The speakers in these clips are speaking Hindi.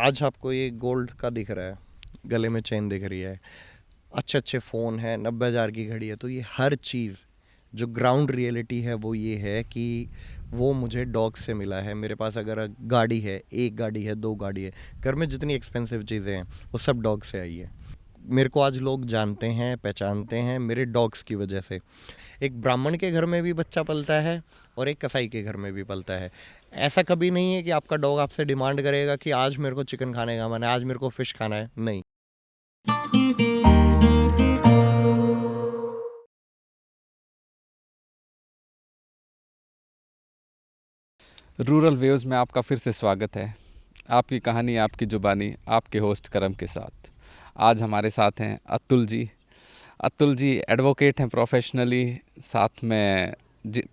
आज आपको ये गोल्ड का दिख रहा है, गले में चेन दिख रही है, अच्छे अच्छे फ़ोन है, 90,000 की घड़ी है, तो ये हर चीज़ जो ग्राउंड रियलिटी है वो ये है कि वो मुझे डॉग से मिला है। मेरे पास अगर गाड़ी है, एक गाड़ी है, दो गाड़ी है, घर में जितनी एक्सपेंसिव चीज़ें हैं वो सब डॉग से आई है। मेरे को आज लोग जानते हैं, पहचानते हैं मेरे डॉग्स की वजह से। एक ब्राह्मण के घर में भी बच्चा पलता है और एक कसाई के घर में भी पलता है। ऐसा कभी नहीं है कि आपका डॉग आपसे डिमांड करेगा कि आज मेरे को चिकन खाने का मन है, आज मेरे को फिश खाना है, नहीं। रूरल वेव्स में आपका फिर से स्वागत है। आपकी कहानी आपकी जुबानी, आपके होस्ट करम के साथ। आज हमारे साथ हैं अतुल जी। अतुल जी एडवोकेट हैं प्रोफेशनली, साथ में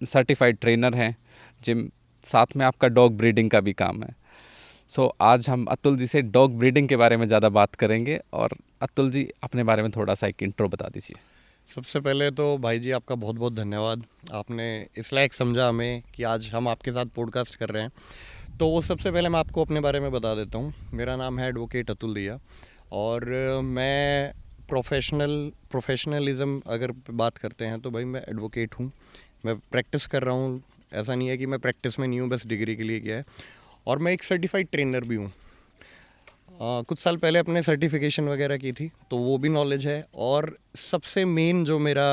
सर्टिफाइड ट्रेनर हैं जिम, साथ में आपका डॉग ब्रीडिंग का भी काम है। आज हम अतुल जी से डॉग ब्रीडिंग के बारे में ज़्यादा बात करेंगे। और अतुल जी, अपने बारे में थोड़ा सा एक इंट्रो बता दीजिए। सबसे पहले तो भाई जी आपका बहुत बहुत धन्यवाद। आपने इस लायक समझा हमें कि आज हम आपके साथ पॉडकास्ट कर रहे हैं। तो सबसे पहले मैं आपको अपने बारे में बता देता हूँ। मेरा नाम है एडवोकेट अतुल दिया और मैं प्रोफेशनलिज्म अगर बात करते हैं तो भाई मैं एडवोकेट हूँ। मैं प्रैक्टिस कर रहा हूँ, ऐसा नहीं है कि मैं प्रैक्टिस में नहीं हूँ, बस डिग्री के लिए किया है। और मैं एक सर्टिफाइड ट्रेनर भी हूँ। कुछ साल पहले अपने सर्टिफिकेशन वगैरह की थी तो वो भी नॉलेज है। और सबसे मेन जो मेरा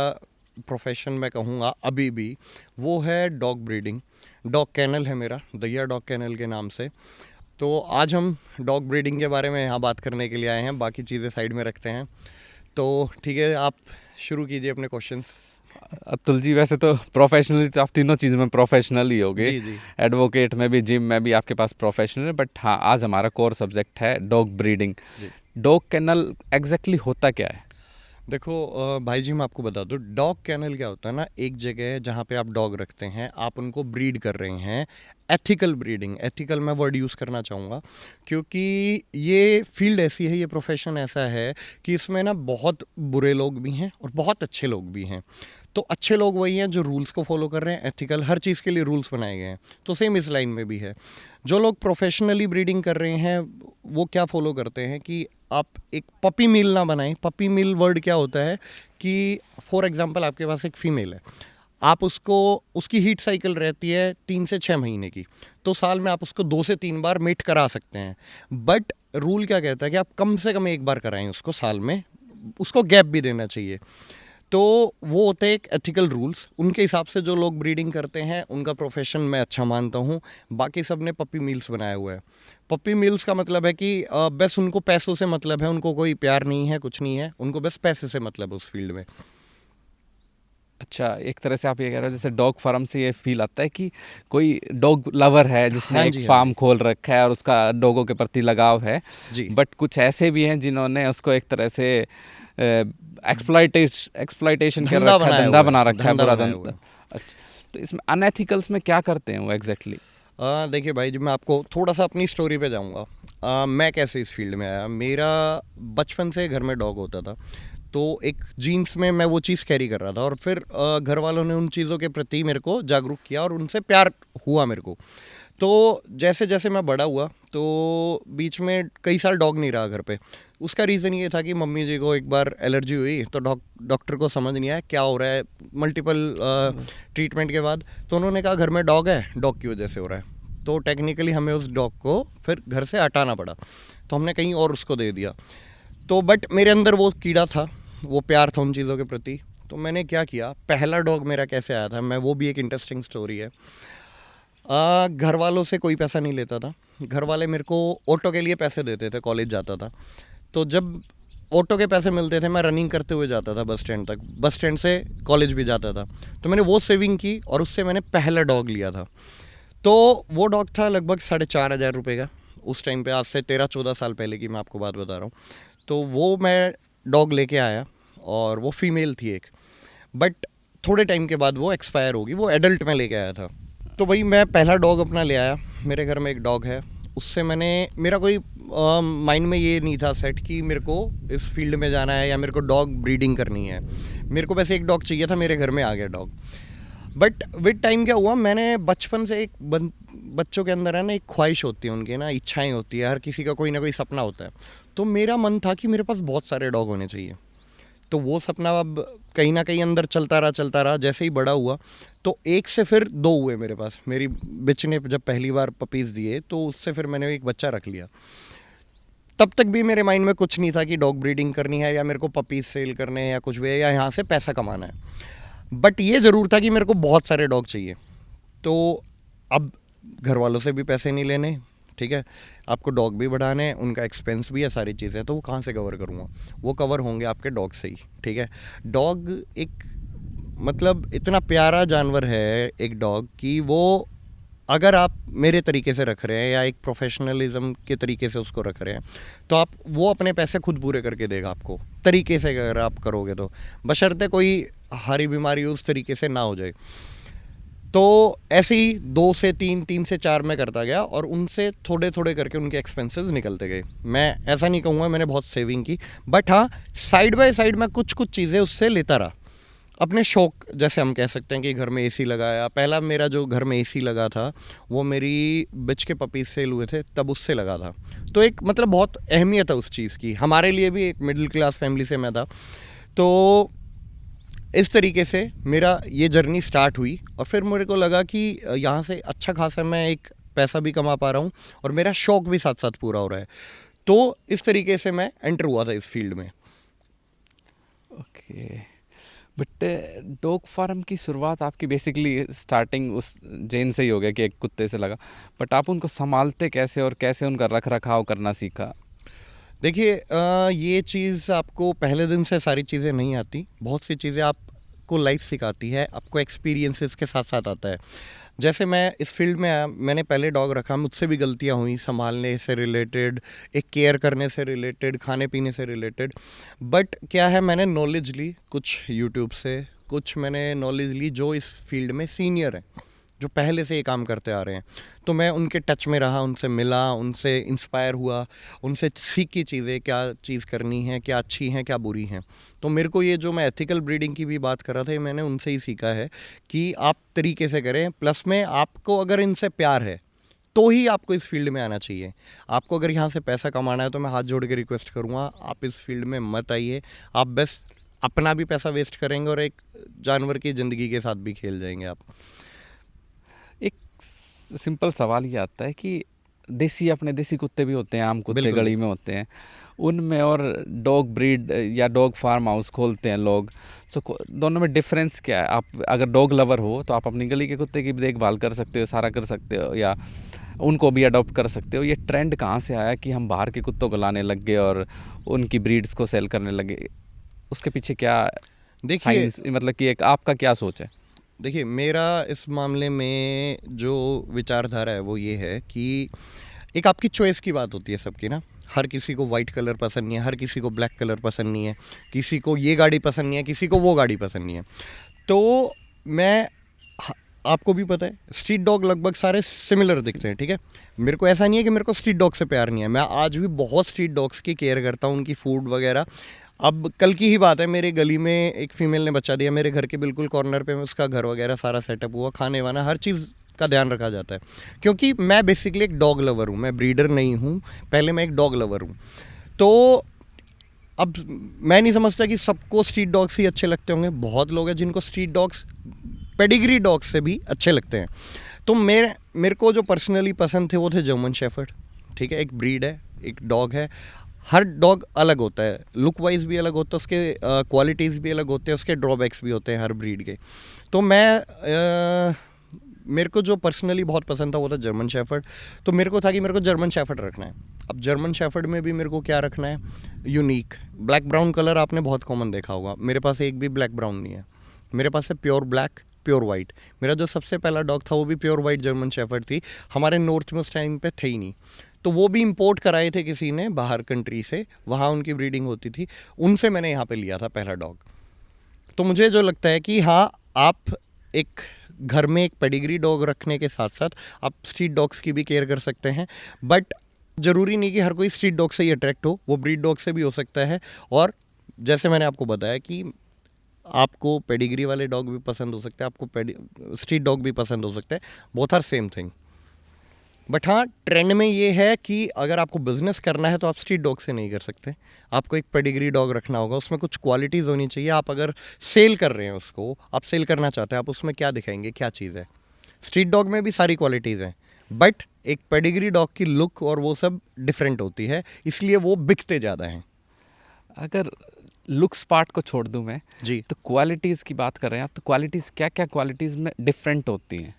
प्रोफेशन मैं कहूँगा अभी भी, वो है डॉग ब्रीडिंग। डॉग कैनल है मेरा, दैया डॉग कैनल के नाम से। तो आज हम डॉग ब्रीडिंग के बारे में यहाँ बात करने के लिए आए हैं, बाकी चीज़ें साइड में रखते हैं। तो ठीक है, आप शुरू कीजिए अपने क्वेश्चंस। अतुल जी, वैसे तो प्रोफेशनली तो आप तीनों चीज़ में प्रोफेशनल ही होगे। जी जी। एडवोकेट में भी, जिम में भी आपके पास प्रोफेशनल है। बट हाँ, आज हमारा कोर सब्जेक्ट है डॉग ब्रीडिंग। जी डॉग केनल एग्जैक्टली होता क्या है? देखो भाई जी, मैं आपको बता दूँ डॉग कैनल क्या होता है ना, एक जगह है जहाँ पे आप डॉग रखते हैं, आप उनको ब्रीड कर रहे हैं। एथिकल ब्रीडिंग, एथिकल मैं वर्ड यूज़ करना चाहूँगा क्योंकि ये फील्ड ऐसी है, ये प्रोफेशन ऐसा है कि इसमें ना बहुत बुरे लोग भी हैं और बहुत अच्छे लोग भी हैं। तो अच्छे लोग वही हैं जो रूल्स को फॉलो कर रहे हैं, एथिकल, हर चीज़ के लिए रूल्स बनाए गए हैं। तो सेम इस लाइन में भी है। जो लोग प्रोफेशनली ब्रीडिंग कर रहे हैं वो क्या फॉलो करते हैं कि आप एक पपी मिल ना बनाएं। पपी मिल वर्ड क्या होता है कि फॉर एग्जांपल आपके पास एक फीमेल है, आप उसको, उसकी हीट साइकिल रहती है 3 से 6 महीने की, तो साल में आप उसको 2 से 3 बार मेट करा सकते हैं। बट रूल क्या कहता है कि आप कम से कम एक बार कराएं उसको साल में, उसको गैप भी देना चाहिए। तो वो होते हैं एक एथिकल रूल्स, उनके हिसाब से जो लोग ब्रीडिंग करते हैं उनका प्रोफेशन मैं अच्छा मानता हूँ। बाकी सब ने पपी मील्स बनाया हुआ है। पपी मील्स का मतलब है कि बस उनको पैसों से मतलब है, उनको कोई प्यार नहीं है, कुछ नहीं है, उनको बस पैसे से मतलब है उस फील्ड में। अच्छा, एक तरह से आप ये कह रहे हो जैसे डॉग फार्म से ये फील आता है कि कोई डॉग लवर है जिसने हाँ एक जी, हाँ फार्म जी। खोल रखा है और उसका डॉगों के प्रति लगाव है। जी। बट कुछ ऐसे भी हैं जिन्होंने उसको एक तरह से एक्सप्लॉइटेशन कर धंधा रखा है, बनाया धंधा हुआ बना है, रखा है, धंधा बुरा बनाया हुआ धंधा। है। अच्छा, तो इसमें अनएथिकल्स में क्या करते हैं वो एग्जैक्टली? देखिए भाई जी, मैं आपको थोड़ा सा अपनी स्टोरी पे जाऊंगा। मैं कैसे इस फील्ड में आया। मेरा बचपन से घर में डॉग होता था, तो एक जीन्स में मैं वो चीज़ कैरी कर रहा था। और फिर घर वालों ने उन चीज़ों के प्रति मेरे को जागरूक किया और उनसे प्यार हुआ मेरे को। तो जैसे जैसे मैं बड़ा हुआ तो बीच में कई साल डॉग नहीं रहा घर पे। उसका रीज़न ये था कि मम्मी जी को एक बार एलर्जी हुई, तो डॉक्टर को समझ नहीं आया क्या हो रहा है। मल्टीपल ट्रीटमेंट के बाद तो उन्होंने कहा घर में डॉग है, डॉग की वजह से हो रहा है। तो टेक्निकली हमें उस डॉग को फिर घर से हटाना पड़ा, तो हमने कहीं और उसको दे दिया। तो बट मेरे अंदर वो कीड़ा था, वो प्यार था उन चीज़ों के प्रति। तो मैंने क्या किया, पहला डॉग मेरा कैसे आया था, मैं वो भी एक इंटरेस्टिंग स्टोरी है। घर वालों से कोई पैसा नहीं लेता था। घर वाले मेरे को ऑटो के लिए पैसे देते थे, कॉलेज जाता था। तो जब ऑटो के पैसे मिलते थे मैं रनिंग करते हुए जाता था बस स्टैंड तक, बस स्टैंड से कॉलेज भी जाता था। तो मैंने वो सेविंग की और उससे मैंने पहला डॉग लिया था। तो वो डॉग था लगभग 4,500 रुपये का उस टाइम पे, आज से 13-14 साल पहले की मैं आपको बात बता रहा हूँ। तो वो मैं डॉग लेके आया और वो फीमेल थी एक। बट थोड़े टाइम के बाद वो एक्सपायर होगी, वो एडल्ट में लेके आया था। तो भाई मैं पहला डॉग अपना ले आया, मेरे घर में एक डॉग है। उससे मैंने, मेरा कोई माइंड में ये नहीं था सेट कि मेरे को इस फील्ड में जाना है या मेरे को डॉग ब्रीडिंग करनी है। मेरे को बस एक डॉग चाहिए था, मेरे घर में आ गया डॉग। बट विद टाइम क्या हुआ, मैंने बचपन से बच्चों के अंदर है ना, एक ख्वाहिश होती है उनकी ना, इच्छाएं होती है, हर किसी का कोई ना कोई सपना होता है। तो मेरा मन था कि मेरे पास बहुत सारे डॉग होने चाहिए। तो वो सपना अब कहीं ना कहीं अंदर चलता रहा। जैसे ही बड़ा हुआ तो एक से फिर दो हुए मेरे पास। मेरी बिच ने जब पहली बार पपीज़ दिए तो उससे फिर मैंने एक बच्चा रख लिया। तब तक भी मेरे माइंड में कुछ नहीं था कि डॉग ब्रीडिंग करनी है या मेरे को पपीज़ सेल करने हैं या कुछ भी है या यहाँ से पैसा कमाना है। बट ये ज़रूर था कि मेरे को बहुत सारे डॉग चाहिए। तो अब घर वालों से भी पैसे नहीं लेने, ठीक है, आपको डॉग भी बढ़ाने हैं, उनका एक्सपेंस भी है, सारी चीज़ें, तो वो कहाँ से कवर करूँगा? वो कवर होंगे आपके डॉग से ही, ठीक है। डॉग एक मतलब इतना प्यारा जानवर है एक डॉग, कि वो अगर आप मेरे तरीके से रख रहे हैं या एक प्रोफेशनलिज्म के तरीके से उसको रख रहे हैं तो आप वो अपने पैसे खुद पूरे करके देगा आपको, तरीके से अगर आप करोगे तो, बशर्ते कोई हरी बीमारी उस तरीके से ना हो जाए। तो ऐसे ही 2 से 3, 3 से 4 में करता गया और उनसे थोड़े थोड़े करके उनके एक्सपेंसेस निकलते गए। मैं ऐसा नहीं कहूँगा मैंने बहुत सेविंग की, बट हाँ, साइड बाय साइड मैं कुछ कुछ चीज़ें उससे लेता रहा। अपने शौक, जैसे हम कह सकते हैं कि घर में एसी लगाया। पहला मेरा जो घर में एसी लगा था वो मेरी बिच के पपीज सेल हुए थे तब उससे लगा था। तो एक मतलब बहुत अहमियत है उस चीज़ की, हमारे लिए भी। एक मिडिल क्लास फैमिली से मैं था, तो इस तरीके से मेरा ये जर्नी स्टार्ट हुई। और फिर मेरे को लगा कि यहाँ से अच्छा खासा मैं एक पैसा भी कमा पा रहा हूँ और मेरा शौक भी साथ साथ पूरा हो रहा है। तो इस तरीके से मैं एंटर हुआ था इस फील्ड में। ओके, बट डॉग फार्म की शुरुआत आपकी बेसिकली स्टार्टिंग उस जैन से ही हो गया कि एक कुत्ते से लगा, बट आप उनको संभालते कैसे और कैसे उनका रख रखाव करना सीखा? देखिए, ये चीज़ आपको पहले दिन से सारी चीज़ें नहीं आती। बहुत सी चीज़ें आपको लाइफ सिखाती है, आपको एक्सपीरियंसेस के साथ साथ आता है। जैसे मैं इस फील्ड में आया, मैंने पहले डॉग रखा, मुझसे भी गलतियाँ हुई संभालने से रिलेटेड, एक केयर करने से रिलेटेड, खाने पीने से रिलेटेड। बट क्या है, मैंने नॉलेज ली कुछ यूट्यूब से, कुछ मैंने नॉलेज ली जो इस फील्ड में सीनियर हैं, जो पहले से ये काम करते आ रहे हैं। तो मैं उनके टच में रहा, उनसे मिला, उनसे इंस्पायर हुआ, उनसे सीखी चीज़ें, क्या चीज़ करनी है, क्या अच्छी हैं, क्या बुरी हैं। तो मेरे को ये जो मैं एथिकल ब्रीडिंग की भी बात कर रहा था, ये मैंने उनसे ही सीखा है कि आप तरीके से करें। प्लस में आपको अगर इनसे प्यार है तो ही आपको इस फील्ड में आना चाहिए। आपको अगर यहाँ से पैसा कमाना है तो मैं हाथ जोड़ के रिक्वेस्ट करूँगा, आप इस फील्ड में मत आइए। आप बस अपना भी पैसा वेस्ट करेंगे और एक जानवर की ज़िंदगी के साथ भी खेल जाएंगे आप। एक सिंपल सवाल ये आता है कि देसी अपने देसी कुत्ते भी होते हैं, आम कुत्ते बिल्कुल। गली में होते हैं, उनमें और डॉग ब्रीड या डॉग फार्म हाउस खोलते हैं लोग, सो दोनों में डिफरेंस क्या है? आप अगर डॉग लवर हो तो आप अपनी गली के कुत्ते की भी देखभाल कर सकते हो, सारा कर सकते हो, या उनको भी अडॉप्ट कर सकते हो। ये ट्रेंड कहाँ से आया कि हम बाहर के कुत्तों को लाने लग गए और उनकी ब्रीड्स को सेल करने लगे? उसके पीछे क्या देखिए साइंस, मतलब कि एक आपका क्या सोच है? देखिए मेरा इस मामले में जो विचारधारा है वो ये है कि एक आपकी चॉइस की बात होती है सबकी ना। हर किसी को वाइट कलर पसंद नहीं है, हर किसी को ब्लैक कलर पसंद नहीं है, किसी को ये गाड़ी पसंद नहीं है, किसी को वो गाड़ी पसंद नहीं है। तो मैं आपको भी पता है स्ट्रीट डॉग लगभग सारे सिमिलर दिखते हैं, ठीक है। मेरे को ऐसा नहीं है कि मेरे को स्ट्रीट डॉग से प्यार नहीं है, मैं आज भी बहुत स्ट्रीट डॉग्स की केयर करता हूँ, उनकी फूड वगैरह। अब कल की ही बात है, मेरे गली में एक फीमेल ने बच्चा दिया, मेरे घर के बिल्कुल कॉर्नर पे उसका घर वगैरह सारा सेटअप हुआ, खाने वाना हर चीज़ का ध्यान रखा जाता है। क्योंकि मैं बेसिकली एक डॉग लवर हूँ, मैं ब्रीडर नहीं हूँ, पहले मैं एक डॉग लवर हूँ। तो अब मैं नहीं समझता कि सबको स्ट्रीट डॉग्स ही अच्छे लगते होंगे, बहुत लोग हैं जिनको स्ट्रीट डॉग्स पेडिग्री डॉग्स से भी अच्छे लगते हैं। तो मेरे को जो पर्सनली पसंद थे वो थे जर्मन शेफर्ड, ठीक है। एक ब्रीड है, एक डॉग है, हर डॉग अलग होता है, लुक वाइज भी अलग होता है, उसके क्वालिटीज़ भी अलग होते हैं, उसके ड्रॉबैक्स भी होते हैं हर ब्रीड के। तो मेरे को जो पर्सनली बहुत पसंद था वो था जर्मन शेफर्ड। तो मेरे को था कि मेरे को जर्मन शेफर्ड रखना है। अब जर्मन शेफर्ड में भी मेरे को क्या रखना है, यूनिक ब्लैक ब्राउन कलर आपने बहुत कॉमन देखा होगा, मेरे पास एक भी ब्लैक ब्राउन नहीं है, मेरे पास है प्योर ब्लैक प्योर वाइट। मेरा जो सबसे पहला डॉग था वो भी प्योर वाइट जर्मन शेफर्ड थी, हमारे नॉर्थ में उस टाइम पे थे ही नहीं, तो वो भी इंपोर्ट कराए थे किसी ने बाहर कंट्री से, वहाँ उनकी ब्रीडिंग होती थी, उनसे मैंने यहाँ पे लिया था पहला डॉग। तो मुझे जो लगता है कि हाँ, आप एक घर में एक पेडिग्री डॉग रखने के साथ साथ आप स्ट्रीट डॉग्स की भी केयर कर सकते हैं। बट ज़रूरी नहीं कि हर कोई स्ट्रीट डॉग से ही अट्रैक्ट हो, वो ब्रीड डॉग से भी हो सकता है। और जैसे मैंने आपको बताया कि आपको पेडिग्री वाले डॉग भी पसंद हो सकते हैं, आपको स्ट्रीट डॉग भी पसंद हो सकते हैं, both are same thing. But हाँ, ट्रेंड में ये है कि अगर आपको बिजनेस करना है तो आप स्ट्रीट डॉग से नहीं कर सकते। आपको एक पेडिग्री डॉग रखना होगा, उसमें कुछ क्वालिटीज़ होनी चाहिए। आप अगर सेल कर रहे हैं उसको, आप सेल करना चाहते हैं, आप उसमें क्या दिखाएंगे, क्या चीज़ है? स्ट्रीट डॉग में भी सारी क्वालिटीज़ हैं, बट एक पेडिग्री डॉग की लुक और वो सब डिफरेंट होती है, इसलिए वो बिकते ज़्यादा हैं। अगर लुक्स पार्ट को छोड़ दूं मैं, जी, तो क्वालिटीज़ की बात कर रहे हैं आप, तो क्वालिटीज़ क्या क्या क्वालिटीज़ में डिफरेंट होती हैं?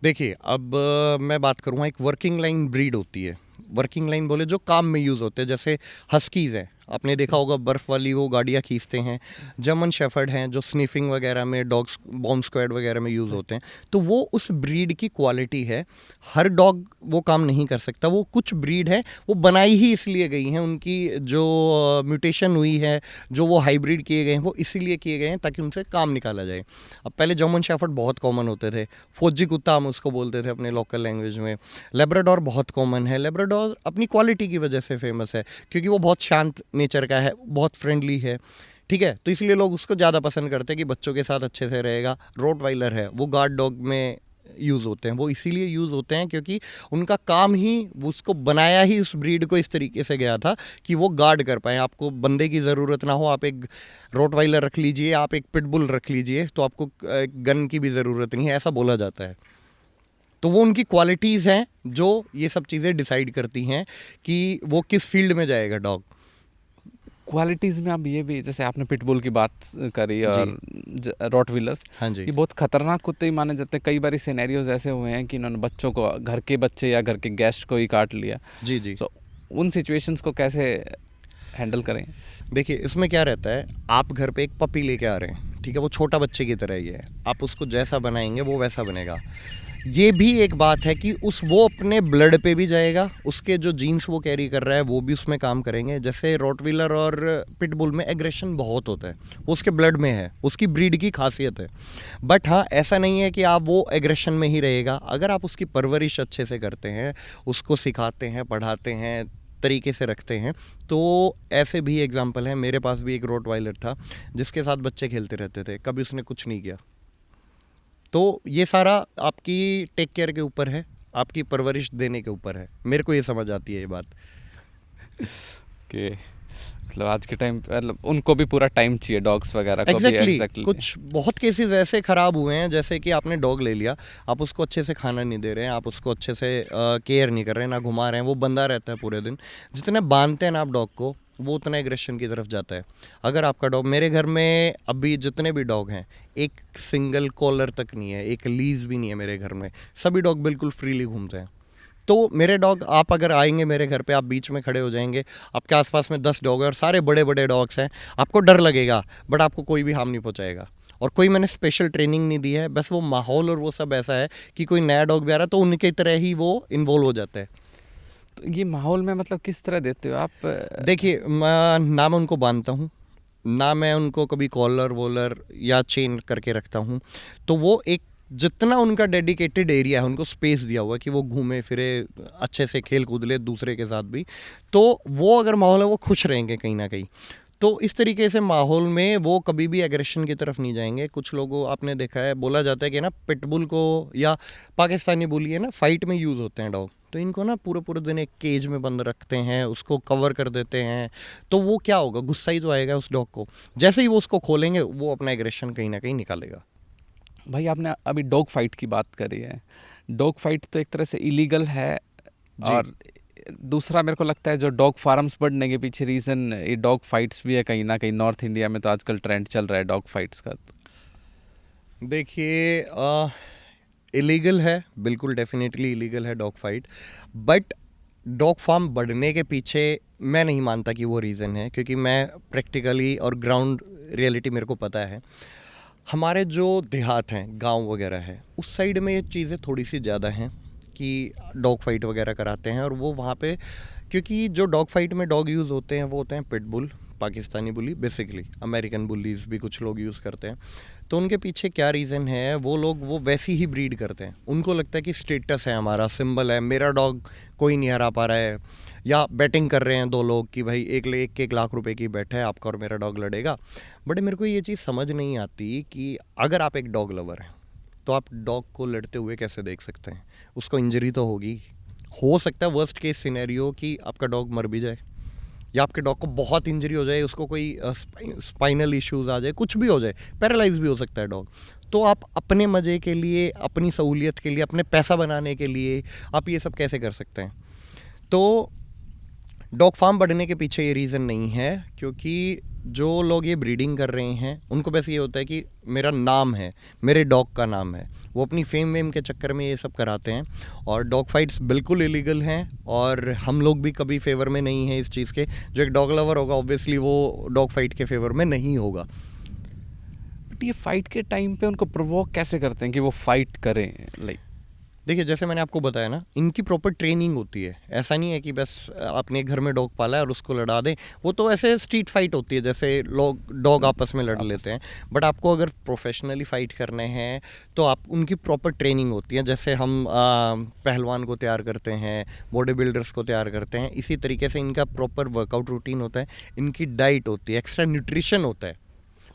देखिए अब मैं बात करूँगा, एक वर्किंग लाइन ब्रीड होती है। वर्किंग लाइन बोले जो काम में यूज़ होते हैं, जैसे हस्कीज़ हैं, आपने देखा होगा बर्फ़ वाली वो गाड़ियाँ खींचते हैं। जर्मन शेफर्ड हैं जो स्निफिंग वगैरह में, डॉग्स बॉम्ब स्क्वाड वगैरह में यूज़ होते हैं। तो वो उस ब्रीड की क्वालिटी है। हर डॉग वो काम नहीं कर सकता। वो कुछ ब्रीड है वो बनाई ही इसलिए गई हैं, उनकी जो म्यूटेशन हुई है, जो वो हाइब्रिड किए गए हैं, वो इसीलिए किए गए हैं ताकि उनसे काम निकाला जाए। अब पहले जर्मन शेफर्ड बहुत कॉमन होते थे, फौजी कुत्ता हम उसको बोलते थे अपने लोकल लैंग्वेज में। लेब्राडोर बहुत कॉमन है। लेब्राडोर अपनी क्वालिटी की वजह से फेमस है, क्योंकि वो बहुत शांत नेचर का है, बहुत फ्रेंडली है। ठीक है, तो इसलिए लोग उसको ज़्यादा पसंद करते हैं कि बच्चों के साथ अच्छे से रहेगा। रोटवाइलर है, वो गार्ड डॉग में यूज़ होते हैं। वो इसीलिए यूज़ होते हैं क्योंकि उनका काम ही, वो उसको बनाया ही उस ब्रीड को इस तरीके से गया था कि वो गार्ड कर पाए। आपको बंदे की ज़रूरत ना हो, आप एक रोटवाइलर रख लीजिए, आप एक पिटबुल रख लीजिए, तो आपको गन की भी ज़रूरत नहीं है, ऐसा बोला जाता है। तो वो उनकी क्वालिटीज़ हैं जो ये सब चीज़ें डिसाइड करती हैं कि वो किस फील्ड में जाएगा डॉग। क्वालिटीज़ में आप ये भी, जैसे आपने पिटबुल की बात करी जी, और रॉटविलर्स, हाँ जी, ये बहुत खतरनाक कुत्ते ही माने जाते हैं। कई बार सिनेरियोज ऐसे हुए हैं कि इन्होंने बच्चों को, घर के बच्चे या घर के गेस्ट को ही काट लिया। जी, जी। सो उन सिचुएशंस को कैसे हैंडल करें? देखिए इसमें क्या रहता है, आप घर पे एक पपी लेके आ रहे हैं, ठीक है, वो छोटा बच्चे की तरह ही है। आप उसको जैसा बनाएंगे वो वैसा बनेगा। ये भी एक बात है कि वो अपने ब्लड पे भी जाएगा, उसके जो जीन्स वो कैरी कर रहा है वो भी उसमें काम करेंगे। जैसे रॉटविलर और पिटबुल में एग्रेशन बहुत होता है, वो उसके ब्लड में है, उसकी ब्रीड की खासियत है। बट हाँ, ऐसा नहीं है कि आप वो एग्रेशन में ही रहेगा। अगर आप उसकी परवरिश अच्छे से करते हैं, उसको सिखाते हैं, पढ़ाते हैं, तरीके से रखते हैं, तो ऐसे भी एग्जाम्पल हैं। मेरे पास भी एक रोटवाइलर था जिसके साथ बच्चे खेलते रहते थे, कभी उसने कुछ नहीं किया। तो ये सारा आपकी टेक केयर के ऊपर है, आपकी परवरिश देने के ऊपर है। मेरे को ये समझ आती है ये बात। कि मतलब आज के टाइम, मतलब उनको भी पूरा टाइम चाहिए, डॉग्स वगैरह को भी। Exactly exactly. कुछ बहुत केसेस ऐसे ख़राब हुए हैं, जैसे कि आपने डॉग ले लिया, आप उसको अच्छे से खाना नहीं दे रहे हैं, आप उसको अच्छे से केयर नहीं कर रहे हैं, ना घुमा रहे हैं, वो बंधा रहता है पूरे दिन। जितने बांधते हैं ना आप डॉग को, वो उतना एग्रेशन की तरफ जाता है। अगर आपका डॉग, मेरे घर में अभी जितने भी डॉग हैं, एक सिंगल कॉलर तक नहीं है, एक लीज भी नहीं है मेरे घर में। सभी डॉग बिल्कुल फ्रीली घूमते हैं। तो मेरे डॉग, आप अगर आएंगे मेरे घर पे, आप बीच में खड़े हो जाएंगे, आपके आसपास में 10 डॉग है और सारे बड़े बड़े डॉग्स हैं, आपको डर लगेगा, बट आपको कोई भी हार्म नहीं पहुंचाएगा। और कोई मैंने स्पेशल ट्रेनिंग नहीं दी है, बस वो माहौल और वो सब ऐसा है कि कोई नया डॉग भी आ रहा है तो उनकी तरह ही वो इन्वॉल्व हो जाता है। तो ये माहौल में मतलब किस तरह देते हो आप? देखिए ना मैं उनको बांधता हूँ, ना मैं उनको कभी कॉलर वॉलर या चेन करके रखता हूँ। तो वो एक, जितना उनका डेडिकेटेड एरिया है, उनको स्पेस दिया हुआ है कि वो घूमे फिरे, अच्छे से खेल कूद ले दूसरे के साथ भी। तो वो अगर माहौल है वो खुश रहेंगे कहीं ना कहीं। तो इस तरीके से माहौल में वो कभी भी एग्रेशन की तरफ नहीं जाएंगे। कुछ लोगों, आपने देखा है, बोला जाता है कि ना पिटबुल को या पाकिस्तानी बुली है ना, फाइट में यूज़ होते हैं डॉग, तो इनको ना पूरे पूरे दिन एक केज में बंद रखते हैं, उसको कवर कर देते हैं। तो वो क्या होगा, गुस्सा ही तो आएगा उस डॉग को। जैसे ही वो उसको खोलेंगे वो अपना एग्रेशन कहीं ना कहीं निकालेगा। भाई आपने अभी डॉग फाइट की बात करी है। डॉग फाइट तो एक तरह से इलीगल है। जी, और दूसरा मेरे को लगता है जो डॉग फार्म्स बढ़ने के पीछे रीज़न ये डॉग फाइट्स भी है कहीं ना कहीं। नॉर्थ इंडिया में तो आजकल ट्रेंड चल रहा है डॉग फाइट्स का। देखिए इलीगल है, बिल्कुल डेफिनेटली इलीगल है dog fight. But dog farm बढ़ने के पीछे मैं नहीं मानता कि वो रीज़न है, क्योंकि मैं प्रैक्टिकली और ग्राउंड रियलिटी मेरे को पता है। हमारे जो देहात हैं, गांव वगैरह है, उस साइड में ये चीज़ें थोड़ी सी ज़्यादा हैं कि डॉग फाइट वगैरह कराते हैं। और वो वहाँ पे, क्योंकि जो डॉग फाइट में डॉग यूज़ होते हैं वो होते हैं पिटबुल, पाकिस्तानी बुली, बेसिकली अमेरिकन बुलीज भी कुछ लोग यूज़ करते हैं। तो उनके पीछे क्या रीज़न है, वो लोग वो वैसी ही ब्रीड करते हैं। उनको लगता है कि स्टेटस है, हमारा सिंबल है, मेरा डॉग कोई नहीं हरा पा रहा है। या बैटिंग कर रहे हैं दो लोग कि भाई एक लाख रुपए की बैट है, आपका और मेरा डॉग लड़ेगा। बट मेरे को ये चीज़ समझ नहीं आती कि अगर आप एक डॉग लवर हैं तो आप डॉग को लड़ते हुए कैसे देख सकते हैं? उसको इंजरी तो होगी, हो सकता है वर्स्ट केस सिनेरियो कि आपका डॉग मर भी जाए, या आपके डॉग को बहुत इंजरी हो जाए, उसको कोई स्पाइनल इश्यूज आ जाए, कुछ भी हो जाए, पैरालाइज भी हो सकता है डॉग। तो आप अपने मज़े के लिए, अपनी सहूलियत के लिए, अपने पैसा बनाने के लिए आप ये सब कैसे कर सकते हैं? तो डॉग फार्म बढ़ने के पीछे ये रीज़न नहीं है, क्योंकि जो लोग ये ब्रीडिंग कर रहे हैं उनको बस ये होता है कि मेरा नाम है, मेरे डॉग का नाम है, वो अपनी फेम वेम के चक्कर में ये सब कराते हैं। और डॉग फाइट्स बिल्कुल इलीगल हैं, और हम लोग भी कभी फेवर में नहीं हैं इस चीज़ के। जो एक डॉग लवर होगा ऑब्वियसली वो डॉग फाइट के फेवर में नहीं होगा। बट ये फाइट के टाइम पे उनको प्रोवोक कैसे करते हैं कि वो फाइट करें? लाइक देखिए, जैसे मैंने आपको बताया ना, इनकी प्रॉपर ट्रेनिंग होती है। ऐसा नहीं है कि बस आपने घर में डॉग पाला है और उसको लड़ा दें। वो तो ऐसे स्ट्रीट फाइट होती है, जैसे लोग डॉग आपस में लड़ लेते हैं। बट आपको अगर प्रोफेशनली फ़ाइट करने हैं तो आप उनकी प्रॉपर ट्रेनिंग होती है। जैसे हम पहलवान को तैयार करते हैं, बॉडी बिल्डर्स को तैयार करते हैं, इसी तरीके से इनका प्रॉपर वर्कआउट रूटीन होता है, इनकी डाइट होती है, एक्स्ट्रा न्यूट्रिशन होता है।